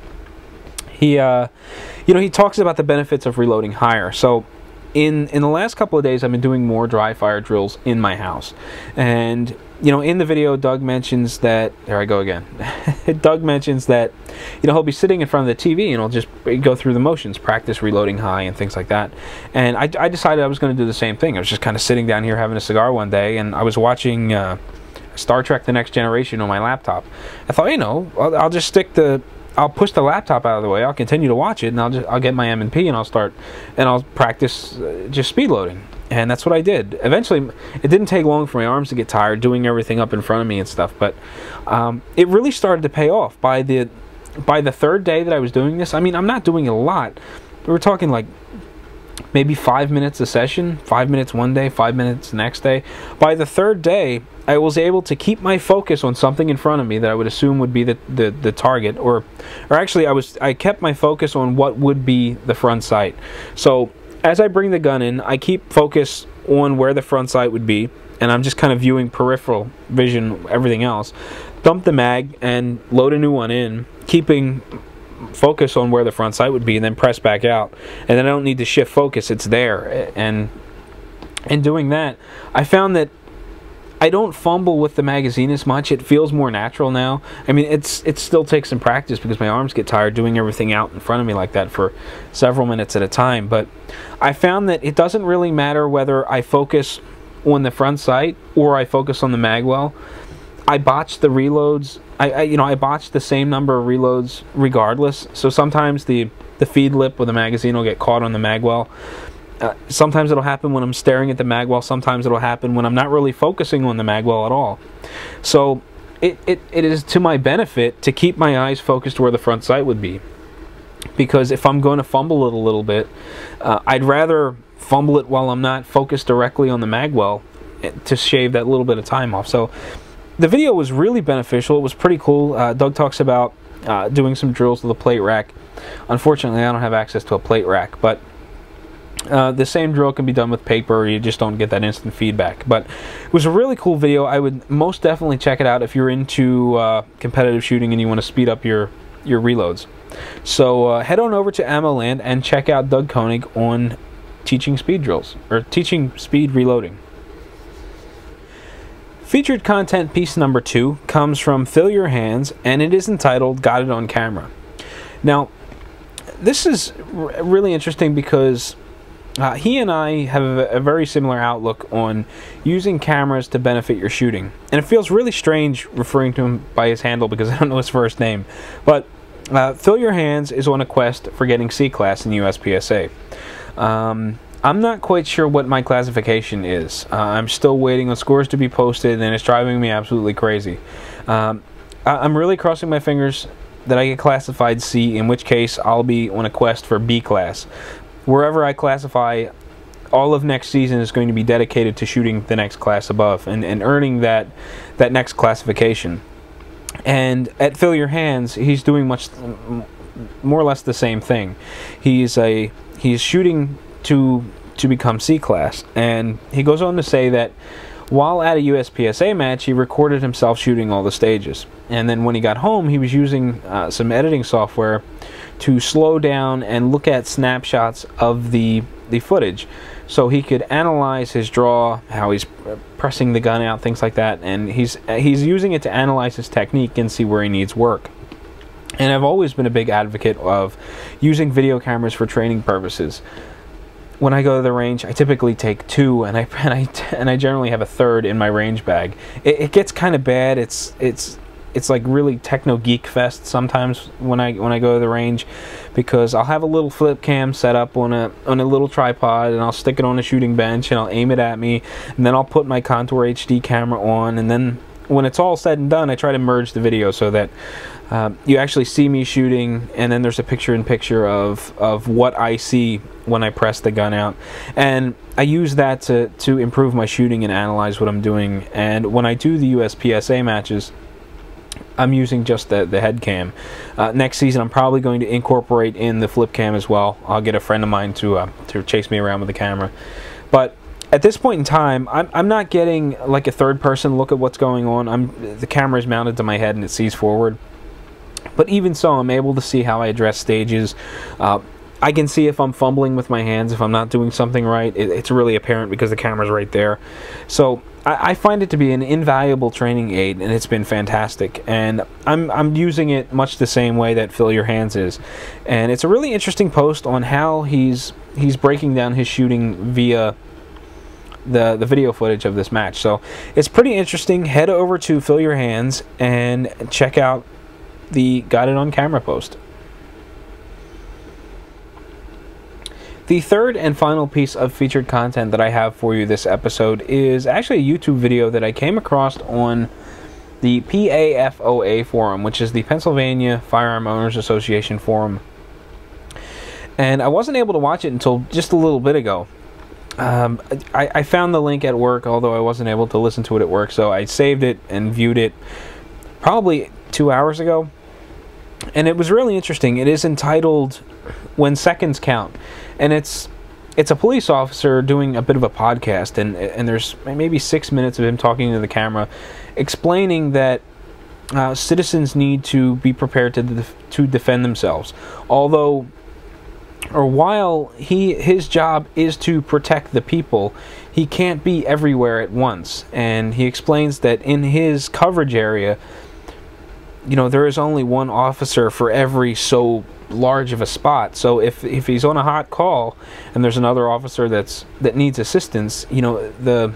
he talks about the benefits of reloading higher. So in the last couple of days, I've been doing more dry fire drills in my house, and in the video, Doug mentions that, there I go again, Doug mentions that, he'll be sitting in front of the TV and he'll just go through the motions, practice reloading high and things like that. And I decided I was going to do the same thing. I was just kind of sitting down here having a cigar one day, and I was watching Star Trek The Next Generation on my laptop. I thought, I'll just I'll push the laptop out of the way, I'll continue to watch it, and I'll get my M&P, and I'll practice just speed loading. And that's what I did. Eventually, it didn't take long for my arms to get tired doing everything up in front of me and stuff, but it really started to pay off. By the third day that I was doing this, I mean, I'm not doing it a lot. We're talking like maybe 5 minutes a session, 5 minutes one day, 5 minutes the next day. By the third day, I was able to keep my focus on something in front of me that I would assume would be the target, or actually I kept my focus on what would be the front sight. So as I bring the gun in, I keep focus on where the front sight would be, and I'm just kind of viewing peripheral vision, everything else. Dump the mag and load a new one in, keeping focus on where the front sight would be, and then press back out. And then I don't need to shift focus, it's there. And in doing that, I found that I don't fumble with the magazine as much. It feels more natural now. I mean, it still takes some practice because my arms get tired doing everything out in front of me like that for several minutes at a time. But I found that it doesn't really matter whether I focus on the front sight or I focus on the magwell. I botch the reloads. I botch the same number of reloads regardless. So sometimes the feed lip with the magazine will get caught on the magwell. Sometimes it'll happen when I'm staring at the magwell. Sometimes it'll happen when I'm not really focusing on the magwell at all. So it is to my benefit to keep my eyes focused where the front sight would be. Because if I'm going to fumble it a little bit, I'd rather fumble it while I'm not focused directly on the magwell to shave that little bit of time off. So the video was really beneficial. It was pretty cool. Doug talks about doing some drills with a plate rack. Unfortunately, I don't have access to a plate rack, but the same drill can be done with paper. You just don't get that instant feedback. But it was a really cool video. I would most definitely check it out if you're into competitive shooting and you want to speed up your reloads. So head on over to AmmoLand and check out Doug Koenig on teaching speed drills, or teaching speed reloading. Featured content piece number 2 comes from Fill Your Hands, and it is entitled Got It on Camera. Now, this is really interesting because he and I have a very similar outlook on using cameras to benefit your shooting. And it feels really strange referring to him by his handle because I don't know his first name. But Fill Your Hands is on a quest for getting C-Class in USPSA. I'm not quite sure what my classification is. I'm still waiting on scores to be posted, and it's driving me absolutely crazy. I'm really crossing my fingers that I get classified C, in which case I'll be on a quest for B class. Wherever I classify, all of next season is going to be dedicated to shooting the next class above and earning that next classification. And at Fill Your Hands, he's doing more or less the same thing. He's shooting to become C class, and he goes on to say that while at a USPSA match, he recorded himself shooting all the stages, and then when he got home, he was using some editing software to slow down and look at snapshots of the footage, so he could analyze his draw, how he's pressing the gun out, things like that, and he's using it to analyze his technique and see where he needs work. And I've always been a big advocate of using video cameras for training purposes. When I go to the range, I typically take 2, and I generally have a 3rd in my range bag. It gets kind of bad. It's like really techno geek fest sometimes when I go to the range, because I'll have a little flip cam set up on a little tripod, and I'll stick it on a shooting bench, and I'll aim it at me, and then I'll put my Contour HD camera on, and then when it's all said and done, I try to merge the video so that you actually see me shooting, and then there's a picture-in-picture of what I see when I press the gun out. And I use that to improve my shooting and analyze what I'm doing. And when I do the USPSA matches, I'm using just the head cam. Next season, I'm probably going to incorporate in the flip cam as well. I'll get a friend of mine to chase me around with the camera. But at this point in time, I'm not getting like a third-person look at what's going on. The camera is mounted to my head and it sees forward. But even so, I'm able to see how I address stages. I can see if I'm fumbling with my hands, if I'm not doing something right. It's really apparent because the camera's right there. So I find it to be an invaluable training aid, and it's been fantastic. And I'm using it much the same way that Fill Your Hands is. And it's a really interesting post on how he's breaking down his shooting via the video footage of this match. So it's pretty interesting. Head over to Fill Your Hands and check out the Got It on Camera post. The third and final piece of featured content that I have for you this episode is actually a YouTube video that I came across on the PAFOA forum, which is the Pennsylvania Firearm Owners Association forum. And I wasn't able to watch it until just a little bit ago. I found the link at work, although I wasn't able to listen to it at work, so I saved it and viewed it probably 2 hours ago. And it was really interesting. It is entitled When Seconds Count. And it's a police officer doing a bit of a podcast, and there's maybe 6 minutes of him talking to the camera, explaining that citizens need to be prepared to defend themselves. While his job is to protect the people, he can't be everywhere at once. And he explains that in his coverage area, there is only one officer for every so large of a spot. So if he's on a hot call and there's another officer that needs assistance, the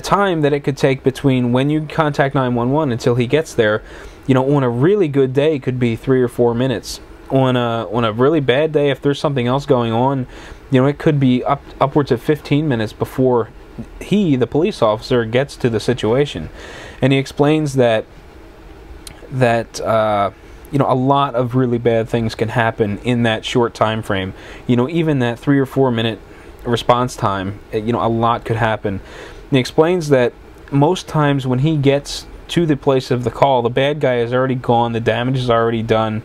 time that it could take between when you contact 911 until he gets there, on a really good day could be 3 or 4 minutes. On a really bad day, if there's something else going on, it could be upwards of 15 minutes before the police officer, gets to the situation. And he explains that a lot of really bad things can happen in that short time frame. Even that 3 or 4 minute response time, a lot could happen. And he explains that most times when he gets to the place of the call, the bad guy is already gone, the damage is already done,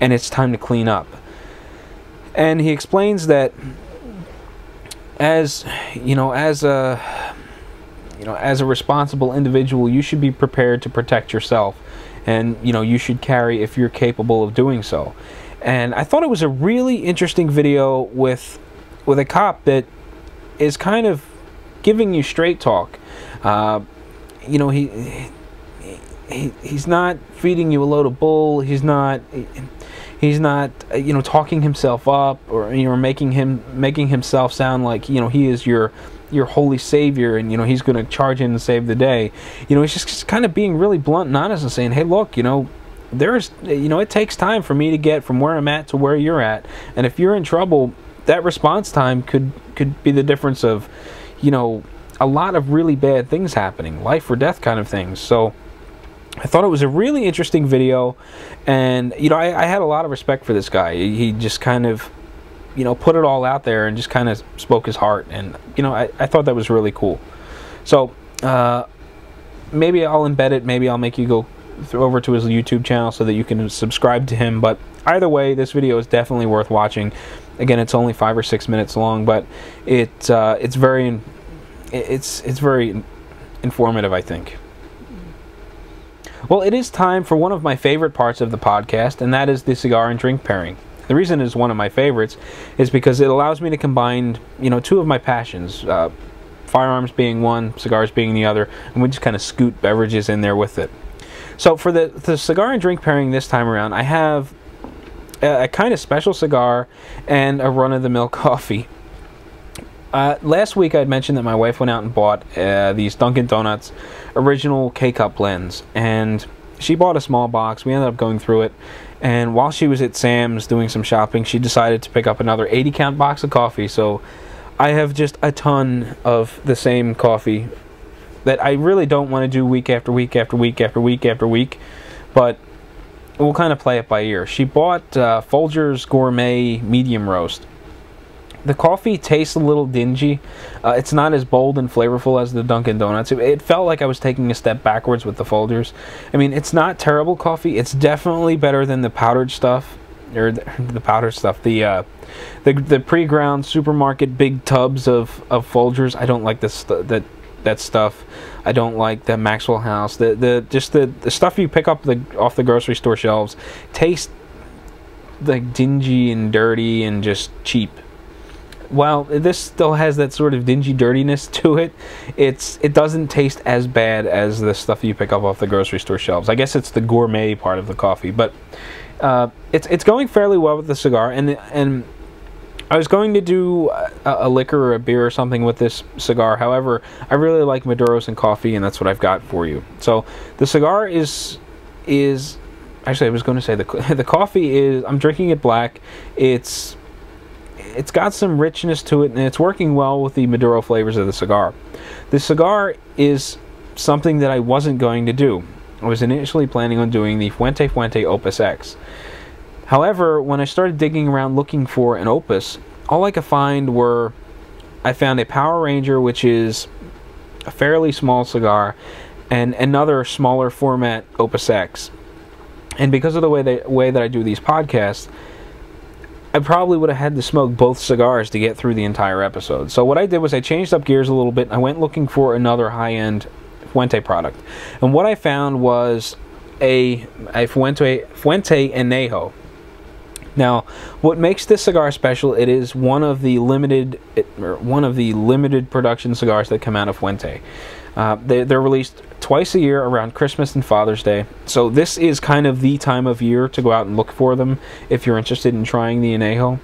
and it's time to clean up. And he explains that as a responsible individual, you should be prepared to protect yourself. And you should carry if you're capable of doing so. And I thought it was a really interesting video with a cop that is kind of giving you straight talk. He's not feeding you a load of bull. He's not talking himself up or making himself sound like he is your holy savior, and he's going to charge in and save the day. He's just kind of being really blunt and honest and saying, hey, look, it takes time for me to get from where I'm at to where you're at, and if you're in trouble, that response time could be the difference of a lot of really bad things happening, life or death kind of things. So I thought it was a really interesting video, and I had a lot of respect for this guy. He just kind of put it all out there and just kind of spoke his heart, and I thought that was really cool. So maybe I'll embed it, maybe I'll make you go over to his YouTube channel so that you can subscribe to him. But either way, this video is definitely worth watching. Again, it's only 5 or 6 minutes long, but it's very informative, I think. Well, it is time for one of my favorite parts of the podcast, and that is the cigar and drink pairing. The reason it's one of my favorites is because it allows me to combine, two of my passions, firearms being one, cigars being the other, and we just kind of scoot beverages in there with it. So for the cigar and drink pairing this time around, I have a kind of special cigar and a run-of-the-mill coffee. Last week I had mentioned that my wife went out and bought these Dunkin' Donuts original K-Cup blends, and she bought a small box. We ended up going through it, and while she was at Sam's doing some shopping, she decided to pick up another 80-count box of coffee. So I have just a ton of the same coffee that I really don't want to do week after week after week after week after week, but we'll kind of play it by ear. She bought Folgers Gourmet Medium Roast. The coffee tastes a little dingy. It's not as bold and flavorful as the Dunkin' Donuts. It felt like I was taking a step backwards with the Folgers. I mean, it's not terrible coffee. It's definitely better than the powdered stuff, or the powdered stuff. The pre-ground supermarket big tubs of Folgers. I don't like that stuff. I don't like the Maxwell House. The stuff you pick up off the grocery store shelves tastes like dingy and dirty and just cheap. While this still has that sort of dingy dirtiness to it, it doesn't taste as bad as the stuff you pick up off the grocery store shelves. I guess it's the gourmet part of the coffee, but it's going fairly well with the cigar. And I was going to do a liquor or a beer or something with this cigar. However, I really like Maduros and coffee, and that's what I've got for you. So the cigar is actually, I was going to say the coffee is, I'm drinking it black. It's got some richness to it, and it's working well with the Maduro flavors of the cigar. The cigar is something that I wasn't going to do. I was initially planning on doing the Fuente Opus X. However, when I started digging around looking for an Opus, all I could find I found a Power Ranger, which is a fairly small cigar, and another smaller format Opus X. And because of the way that I do these podcasts, I probably would have had to smoke both cigars to get through the entire episode. So what I did was I changed up gears a little bit. I went looking for another high-end Fuente product. And what I found was a Fuente Añejo. Now, what makes this cigar special, it is one of the limited production cigars that come out of Fuente. They're released twice a year around Christmas and Father's Day. So this is kind of the time of year to go out and look for them if you're interested in trying the Añejo.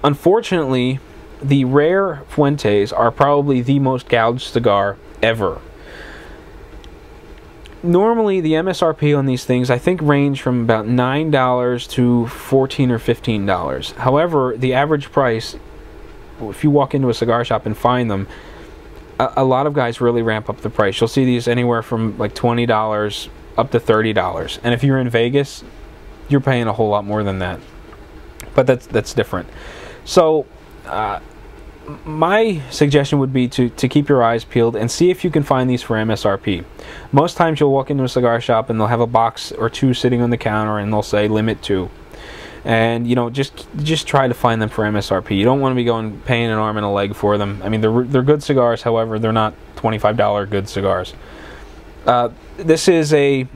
Unfortunately, the rare Fuentes are probably the most gouged cigar ever. Normally, the MSRP on these things, I think, range from about $9 to $14 or $15. However, the average price, if you walk into a cigar shop and find them, a lot of guys really ramp up the price. You'll see these anywhere from like $20 up to $30. And if you're in Vegas, you're paying a whole lot more than that. But that's different. So, my suggestion would be to keep your eyes peeled and see if you can find these for MSRP. Most times you'll walk into a cigar shop and they'll have a box or two sitting on the counter and they'll say limit 2. And, you know, just try to find them for MSRP. You don't want to be paying an arm and a leg for them. I mean, they're good cigars, however, they're not $25 good cigars. This is a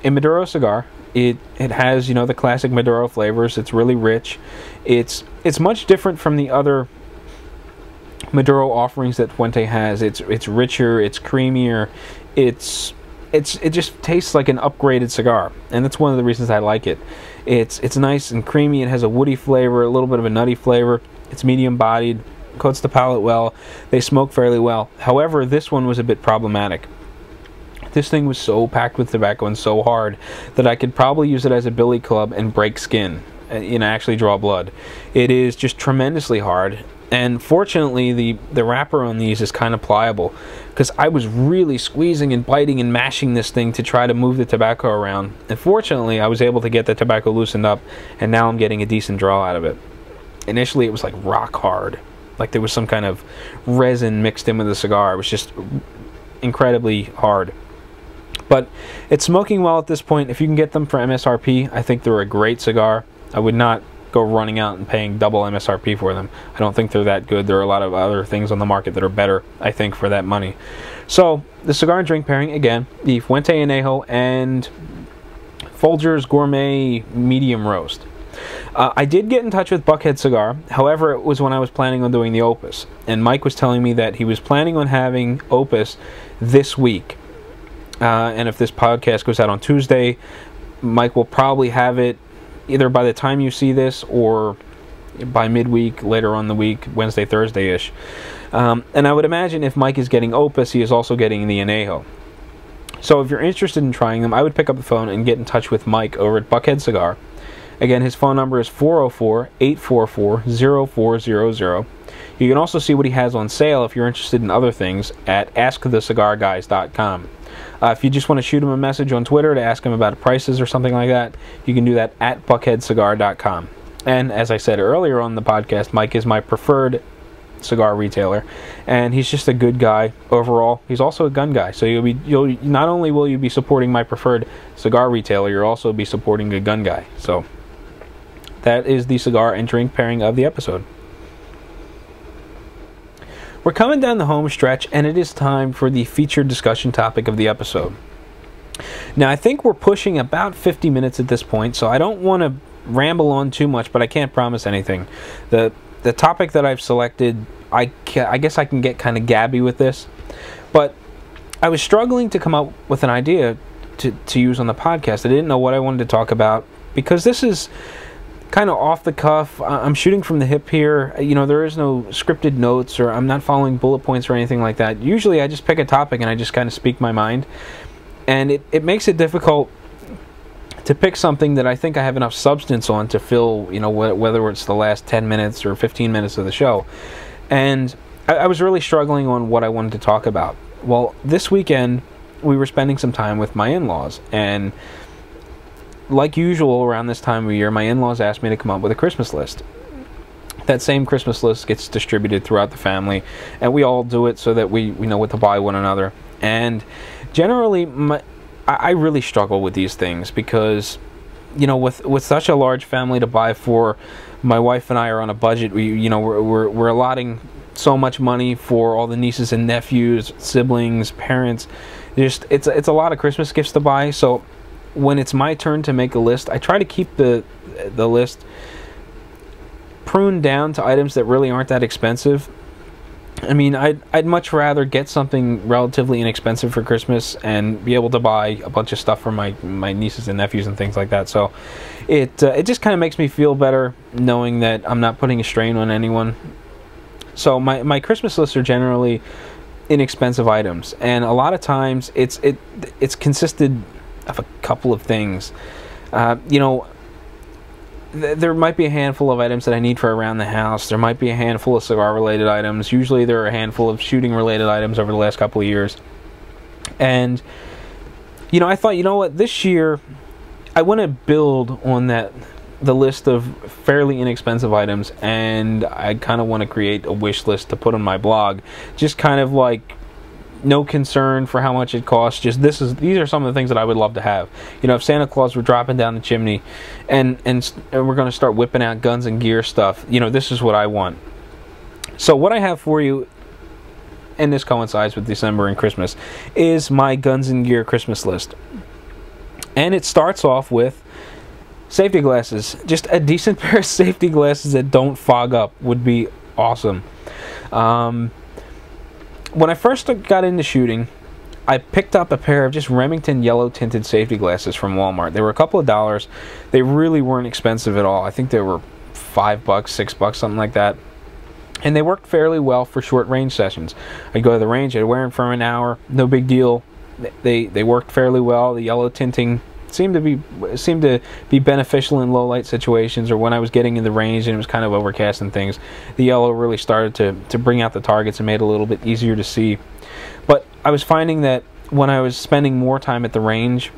Maduro cigar. It has, you know, the classic Maduro flavors. It's really rich. It's much different from the other Maduro offerings that Fuente has. It's richer, it's creamier, it just tastes like an upgraded cigar, and that's one of the reasons I like it. It's nice and creamy. It has a woody flavor, a little bit of a nutty flavor. It's medium bodied, coats the palate well. They smoke fairly well. However, this one was a bit problematic. This thing was so packed with tobacco and so hard that I could probably use it as a billy club and break skin, and actually draw blood. It is just tremendously hard. And fortunately, the wrapper on these is kind of pliable, because I was really squeezing and biting and mashing this thing to try to move the tobacco around. And fortunately, I was able to get the tobacco loosened up, and now I'm getting a decent draw out of it. Initially, it was like rock hard, like there was some kind of resin mixed in with the cigar. It was just incredibly hard. But it's smoking well at this point. If you can get them for MSRP, I think they're a great cigar. I would not go running out and paying double MSRP for them. I don't think they're that good. There are a lot of other things on the market that are better, I think, for that money. So, the cigar and drink pairing, again, the Fuente Añejo and Folgers Gourmet Medium Roast. I did get in touch with Buckhead Cigar. However, it was when I was planning on doing the Opus. And Mike was telling me that he was planning on having Opus this week. and if this podcast goes out on Tuesday, Mike will probably have it either by the time you see this or by midweek, later on the week, Wednesday, Thursday-ish. And I would imagine if Mike is getting Opus, he is also getting the Añejo. So if you're interested in trying them, I would pick up the phone and get in touch with Mike over at Buckhead Cigar. Again, his phone number is 404-844-0400. You can also see what he has on sale if you're interested in other things at AskTheCigarGuys.com. If you just want to shoot him a message on Twitter to ask him about prices or something like that, you can do that at BuckheadCigar.com. And as I said earlier on the podcast, Mike is my preferred cigar retailer, and he's just a good guy overall. He's also a gun guy, so you'll not only will you be supporting my preferred cigar retailer, you'll also be supporting a gun guy. So that is the cigar and drink pairing of the episode. We're coming down the home stretch, and it is time for the featured discussion topic of the episode. Now, I think we're pushing about 50 minutes at this point, so I don't want to ramble on too much, but I can't promise anything. The topic that I've selected, I guess I can get kind of gabby with this, but I was struggling to come up with an idea to use on the podcast. I didn't know what I wanted to talk about, because this is kind of off the cuff. I'm shooting from the hip here. You know, there is no scripted notes, or I'm not following bullet points or anything like that. Usually I just pick a topic and I just kind of speak my mind, and it makes it difficult to pick something that I think I have enough substance on to fill, you know, whether it's the last 10 minutes or 15 minutes of the show. And I was really struggling on what I wanted to talk about. Well, this weekend we were spending some time with my in-laws, and like usual around this time of year, my in-laws asked me to come up with a Christmas list. That same Christmas list gets distributed throughout the family, and we all do it so that we know what to buy one another. And generally, I really struggle with these things because, you know, with such a large family to buy for, my wife and I are on a budget. We're allotting so much money for all the nieces and nephews, siblings, parents. Just it's a lot of Christmas gifts to buy. So when it's my turn to make a list, I try to keep the list pruned down to items that really aren't that expensive. I mean, I'd much rather get something relatively inexpensive for Christmas and be able to buy a bunch of stuff for my nieces and nephews and things like that. So it just kind of makes me feel better knowing that I'm not putting a strain on anyone. So my Christmas lists are generally inexpensive items, and a lot of times it's consisted of a couple of things. You know, there might be a handful of items that I need for around the house. There might be a handful of cigar-related items. Usually there are a handful of shooting-related items over the last couple of years. And, you know, I thought, you know what, this year I want to build on the list of fairly inexpensive items, and I kind of want to create a wish list to put on my blog. Just kind of like, no concern for how much it costs. Just these are some of the things that I would love to have. You know, if Santa Claus were dropping down the chimney and we're going to start whipping out guns and gear stuff, you know, this is what I want. So what I have for you, and this coincides with December and Christmas, is my guns and gear Christmas list. And it starts off with safety glasses. Just a decent pair of safety glasses that don't fog up would be awesome. When I first got into shooting, I picked up a pair of just Remington yellow tinted safety glasses from Walmart. They were a couple of dollars. They really weren't expensive at all. I think they were $5, $6, something like that. And they worked fairly well for short range sessions. I'd go to the range, I'd wear them for an hour, no big deal. They worked fairly well. The yellow tinting seemed to be beneficial in low light situations, or when I was getting in the range and it was kind of overcast and things. The yellow really started to bring out the targets and made it a little bit easier to see. But I was finding that when I was spending more time at the range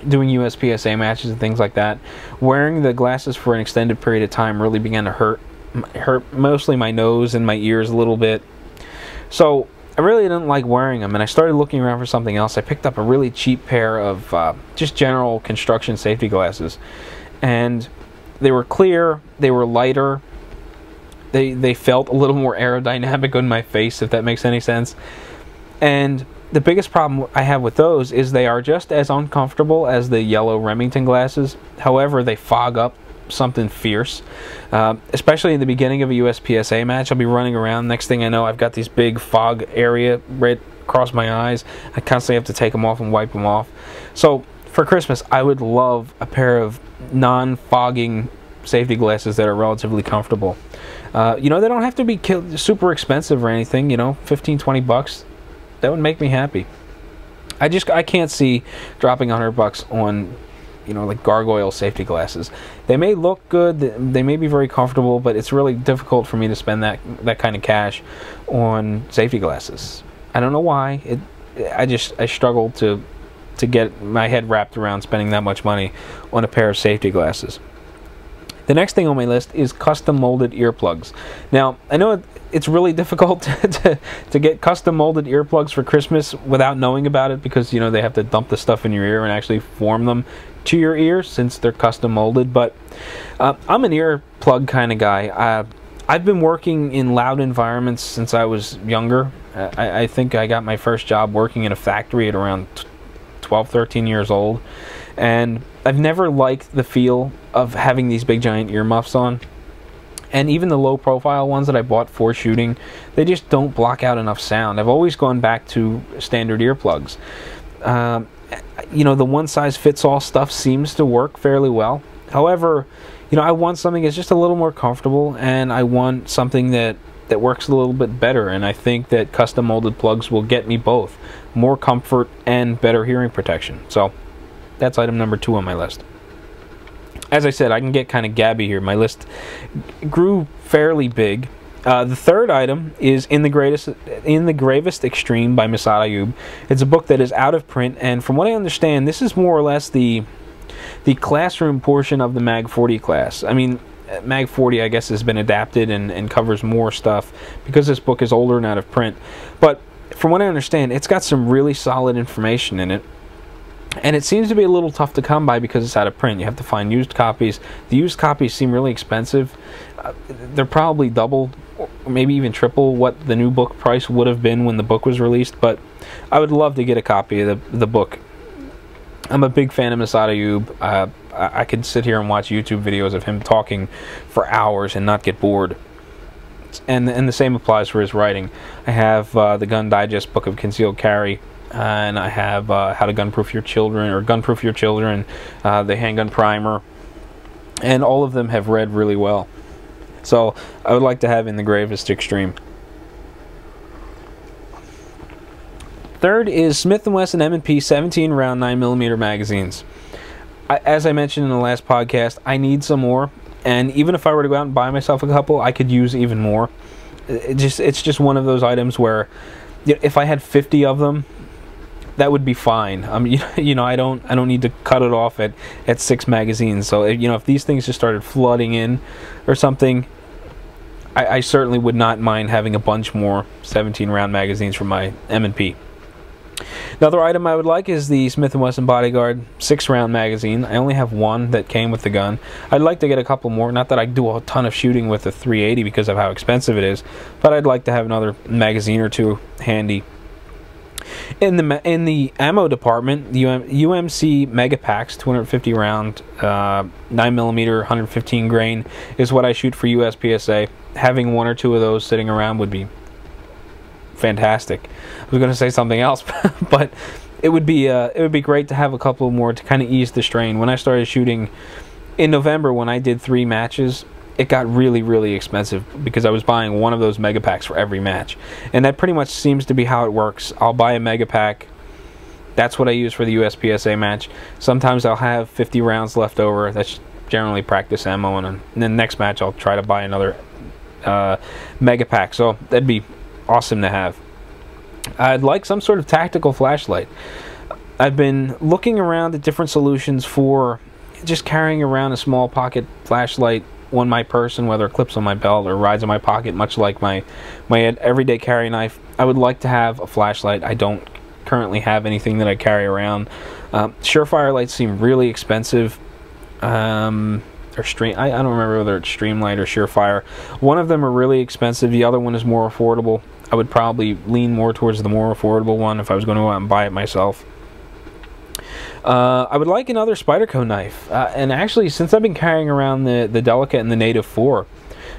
doing USPSA matches and things like that, wearing the glasses for an extended period of time really began to hurt mostly my nose and my ears a little bit. So I really didn't like wearing them, and I started looking around for something else. I picked up a really cheap pair of just general construction safety glasses, and they were clear, they were lighter, they felt a little more aerodynamic on my face, if that makes any sense. And the biggest problem I have with those is they are just as uncomfortable as the yellow Remington glasses. However, they fog up something fierce, especially in the beginning of a USPSA match. I'll be running around. Next thing I know, I've got these big fog area right across my eyes. I constantly have to take them off and wipe them off. So for Christmas, I would love a pair of non-fogging safety glasses that are relatively comfortable. You know, they don't have to be super expensive or anything. You know, 15, 20 bucks. That would make me happy. I can't see dropping $100 on, you know, like gargoyle safety glasses. They may look good, they may be very comfortable, but it's really difficult for me to spend that kind of cash on safety glasses. I don't know why. I struggle to get my head wrapped around spending that much money on a pair of safety glasses. The next thing on my list is custom molded earplugs. Now, I know it's really difficult to get custom molded earplugs for Christmas without knowing about it, because, you know, they have to dump the stuff in your ear and actually form them to your ear since they're custom molded. But I'm an earplug kind of guy. I've been working in loud environments since I was younger. I think I got my first job working in a factory at around 12, 13 years old. And I've never liked the feel of having these big giant earmuffs on. And even the low profile ones that I bought for shooting, they just don't block out enough sound. I've always gone back to standard earplugs. You know, the one size fits all stuff seems to work fairly well. However, you know, I want something that's just a little more comfortable, and I want something that works a little bit better. And I think that custom molded plugs will get me both more comfort and better hearing protection. So that's item number 2 on my list. As I said, I can get kind of gabby here. My list grew fairly big. The third item is In the Gravest Extreme by Massad Ayoob. It's a book that is out of print, and from what I understand, this is more or less the classroom portion of the Mag 40 class. I mean, Mag 40, I guess, has been adapted and covers more stuff because this book is older and out of print. But from what I understand, it's got some really solid information in it. And it seems to be a little tough to come by because it's out of print. You have to find used copies. The used copies seem really expensive. They're probably double, or maybe even triple what the new book price would have been when the book was released. But I would love to get a copy of the book. I'm a big fan of Massad Ayoob. I could sit here and watch YouTube videos of him talking for hours and not get bored. And the same applies for his writing. I have the Gun Digest book of concealed carry. And I have How to Gunproof Your Children, or Gunproof Your Children, the Handgun Primer, and all of them have read really well. So I would like to have In the Gravest Extreme. Third is Smith & Wesson M&P 17 round 9mm magazines. As I mentioned in the last podcast, I need some more, and even if I were to go out and buy myself a couple, I could use even more. It's just one of those items where, if I had 50 of them, that would be fine. You know, I don't need to cut it off at 6 magazines. So, you know, if these things just started flooding in or something, I certainly would not mind having a bunch more 17 round magazines for my M&P. Another item I would like is the Smith & Wesson Bodyguard 6 round magazine. I only have one that came with the gun. I'd like to get a couple more. Not that I do a ton of shooting with the 380 because of how expensive it is, but I'd like to have another magazine or two handy. In the ammo department, the UMC Mega Packs 250 round 9mm 115 grain is what I shoot for USPSA. Having one or two of those sitting around would be fantastic. I was going to say something else, but it would be great to have a couple more to kind of ease the strain. When I started shooting in November, when I did 3 matches, it got really, really expensive because I was buying one of those mega packs for every match. And that pretty much seems to be how it works. I'll buy a mega pack. That's what I use for the USPSA match. Sometimes I'll have 50 rounds left over. That's generally practice ammo. And then next match I'll try to buy another mega pack. So that'd be awesome to have. I'd like some sort of tactical flashlight. I've been looking around at different solutions for just carrying around a small pocket flashlight on my person, whether it clips on my belt or rides in my pocket, much like my everyday carry knife. I would like to have a flashlight. I don't currently have anything that I carry around. Surefire lights seem really expensive. Or Stream, I don't remember whether it's Streamlight or Surefire. One of them are really expensive. The other one is more affordable. I would probably lean more towards the more affordable one if I was going to go out and buy it myself. I would like another Spyderco knife. And actually, since I've been carrying around the Delicate and the Native 4,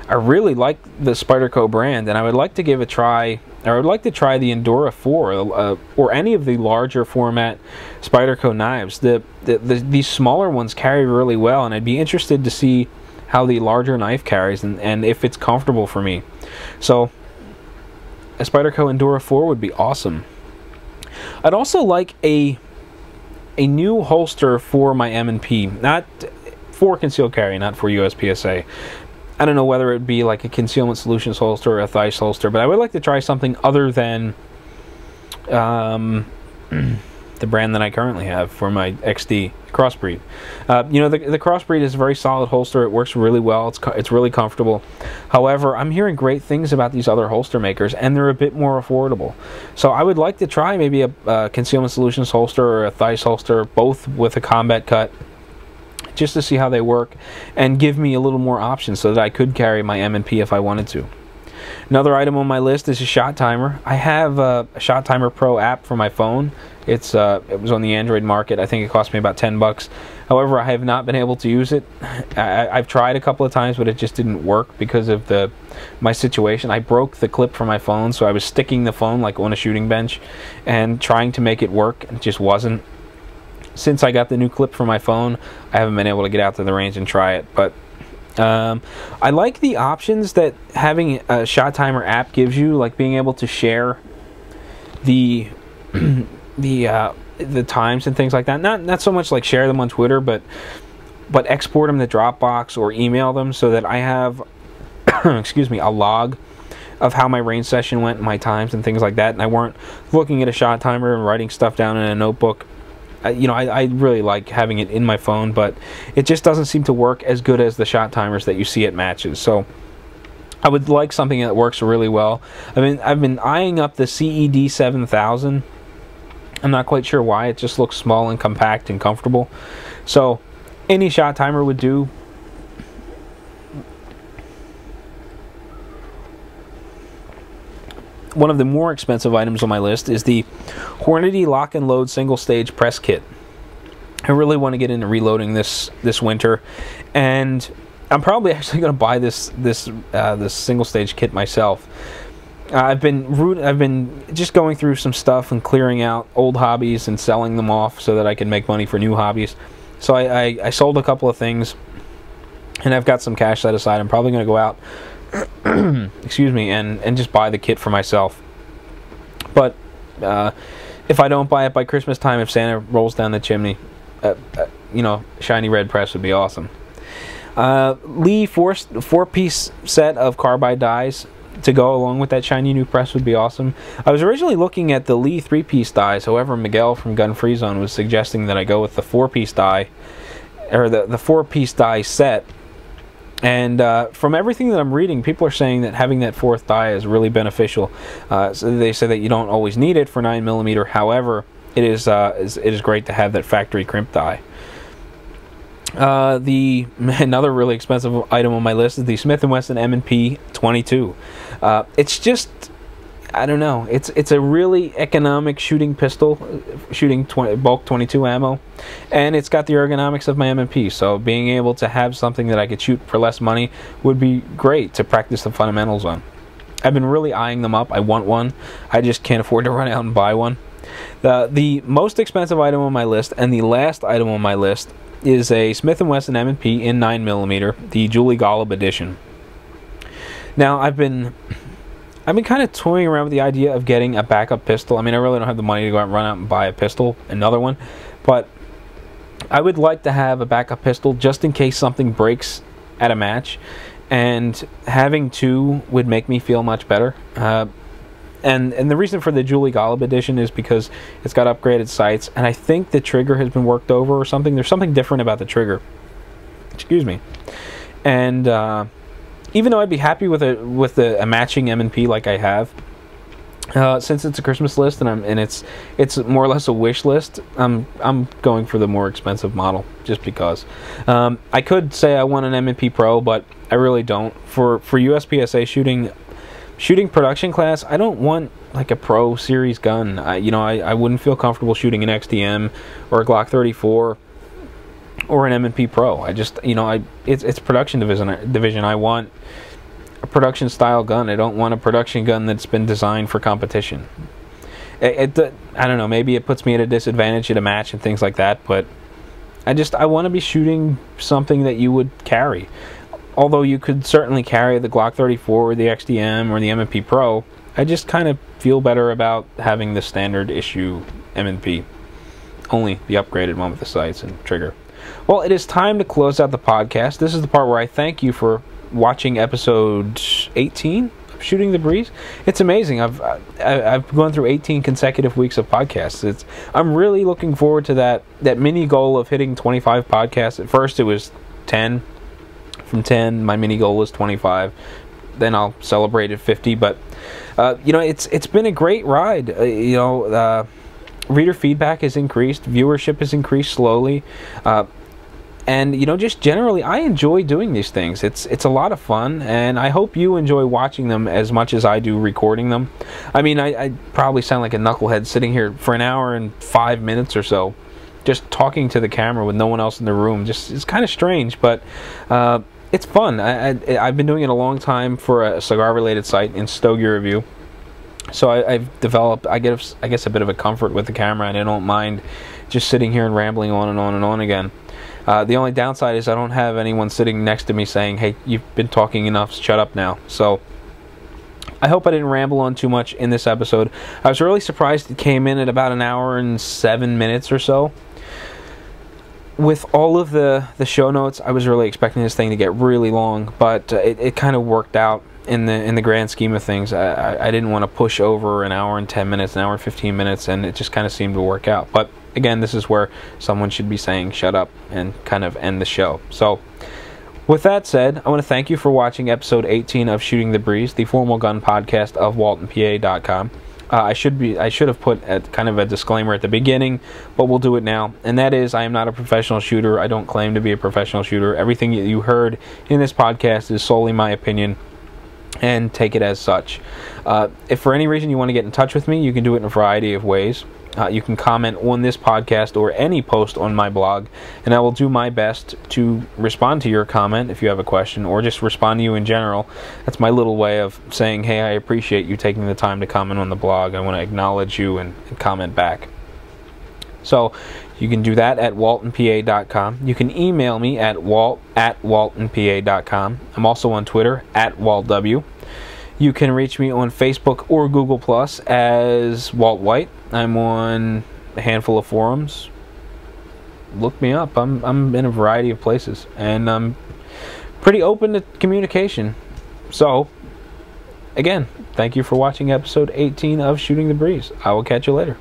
I really like the Spyderco brand, and I would like to give a try. I would like to try the Endura 4 or any of the larger format Spyderco knives. These smaller ones carry really well, and I'd be interested to see how the larger knife carries and if it's comfortable for me. So a Spyderco Endura 4 would be awesome. I'd also like a new holster for my M&P, not for concealed carry, not for USPSA. I don't know whether it would be like a Concealment Solutions holster or a Theiss holster, but I would like to try something other than the brand that I currently have for my XD Crossbreed. You know, the Crossbreed is a very solid holster. It works really well. It's really comfortable. However, I'm hearing great things about these other holster makers, and they're a bit more affordable. So I would like to try maybe a Concealment Solutions holster or a Theiss holster, both with a combat cut, just to see how they work and give me a little more options so that I could carry my M&P if I wanted to. Another item on my list is a shot timer. I have a Shot Timer Pro app for my phone. It was on the Android market. I think it cost me about $10. However, I have not been able to use it. I've tried a couple of times, but it just didn't work because of my situation. I broke the clip for my phone, so I was sticking the phone like on a shooting bench and trying to make it work. It just wasn't. Since I got the new clip for my phone, I haven't been able to get out to the range and try it. But I like the options that having a Shot Timer app gives you, like being able to share the times and things like that. Not so much like share them on Twitter, but export them to Dropbox or email them so that I have excuse me, a log of how my range session went and my times and things like that, and I weren't looking at a shot timer and writing stuff down in a notebook. You know, I really like having it in my phone, but it just doesn't seem to work as good as the shot timers that you see at matches. So I would like something that works really well. I mean, I've been eyeing up the CED 7000. I'm not quite sure why. It just looks small and compact and comfortable. So any shot timer would do. One of the more expensive items on my list is the Hornady Lock and Load single stage press kit. I really want to get into reloading this winter, and I'm probably actually going to buy this single stage kit myself. I've been just going through some stuff and clearing out old hobbies and selling them off so that I can make money for new hobbies. So I sold a couple of things, and I've got some cash set aside. I'm probably going to go out excuse me, and just buy the kit for myself. But if I don't buy it by Christmas time, if Santa rolls down the chimney, you know, shiny red press would be awesome. Lee four-piece set of carbide dies to go along with that shiny new press would be awesome. I was originally looking at the Lee 3-piece dies. However, Miguel from Gun Free Zone was suggesting that I go with the 4-piece die, or the 4-piece die set. And from everything that I'm reading, people are saying that having that 4th die is really beneficial. So they say that you don't always need it for 9mm. However, it is great to have that factory crimp die. Another really expensive item on my list is the Smith & Wesson M&P 22. It's just, I don't know. It's a really economic shooting pistol, shooting bulk 22 ammo, and it's got the ergonomics of my M&P. So being able to have something that I could shoot for less money would be great to practice the fundamentals on. I've been really eyeing them up. I want one. I just can't afford to run out and buy one. The most expensive item on my list, and the last item on my list, is a Smith & Wesson M&P in 9mm, the Julie Golub edition. Now, I've been kind of toying around with the idea of getting a backup pistol. I mean, I really don't have the money to go out and run out and buy a pistol, another one, but I would like to have a backup pistol just in case something breaks at a match, and having two would make me feel much better. And the reason for the Julie Golub edition is because it's got upgraded sights, and I think the trigger has been worked over or something. There's something different about the trigger. Excuse me. And even though I'd be happy with a matching M&P like I have, since it's a Christmas list and it's more or less a wish list, I'm going for the more expensive model just because. I could say I want an M&P Pro, but I really don't. For USPSA shooting, Shooting production class, I don't want like a Pro Series gun. I wouldn't feel comfortable shooting an XDM or a Glock 34 or an M&P Pro. I just, it's production division. I want a production style gun. I don't want a production gun that's been designed for competition. I don't know, maybe it puts me at a disadvantage at a match and things like that, but I want to be shooting something that you would carry. Although you could certainly carry the Glock 34 or the XDM or the M&P Pro, I just kind of feel better about having the standard issue M&P. Only the upgraded one with the sights and trigger. Well, it is time to close out the podcast. This is the part where I thank you for watching episode 18 of Shooting the Breeze. It's amazing. I've gone through 18 consecutive weeks of podcasts. I'm really looking forward to that mini goal of hitting 25 podcasts. At first it was 10. From 10, my mini goal was 25. Then I'll celebrate at 50. But it's been a great ride. Reader feedback has increased, viewership has increased slowly, and just generally, I enjoy doing these things. It's a lot of fun, and I hope you enjoy watching them as much as I do recording them. I mean, I probably sound like a knucklehead sitting here for an hour and 5 minutes or so, just talking to the camera with no one else in the room. It's kind of strange, but it's fun. I've been doing it a long time for a cigar-related site in Stogie Review. So I've developed, I guess, a bit of a comfort with the camera, and I don't mind just sitting here and rambling on and on and on again. The only downside is I don't have anyone sitting next to me saying, hey, you've been talking enough, shut up now. So I hope I didn't ramble on too much in this episode. I was really surprised it came in at about an hour and 7 minutes or so. With all of the show notes, I was really expecting this thing to get really long, but it kind of worked out in the grand scheme of things. I didn't want to push over an hour and 10 minutes, an hour and 15 minutes, and it just kind of seemed to work out. But again, this is where someone should be saying shut up and kind of end the show. So with that said, I want to thank you for watching episode 18 of Shooting the Breeze, the formal gun podcast of WaltandPA.com. I should have put kind of a disclaimer at the beginning, but we'll do it now. And that is, I am not a professional shooter. I don't claim to be a professional shooter. Everything that you heard in this podcast is solely my opinion, and take it as such. If for any reason you want to get in touch with me, you can do it in a variety of ways. You can comment on this podcast or any post on my blog, and I will do my best to respond to your comment if you have a question, or just respond to you in general. That's my little way of saying, hey, I appreciate you taking the time to comment on the blog. I want to acknowledge you and comment back. So you can do that at waltandpa.com. You can email me at walt@waltandpa.com. I'm also on Twitter at waltw. You can reach me on Facebook or Google Plus as Walt White. I'm on a handful of forums. Look me up. I'm in a variety of places, and I'm pretty open to communication. So, again, thank you for watching episode 18 of Shooting the Breeze. I will catch you later.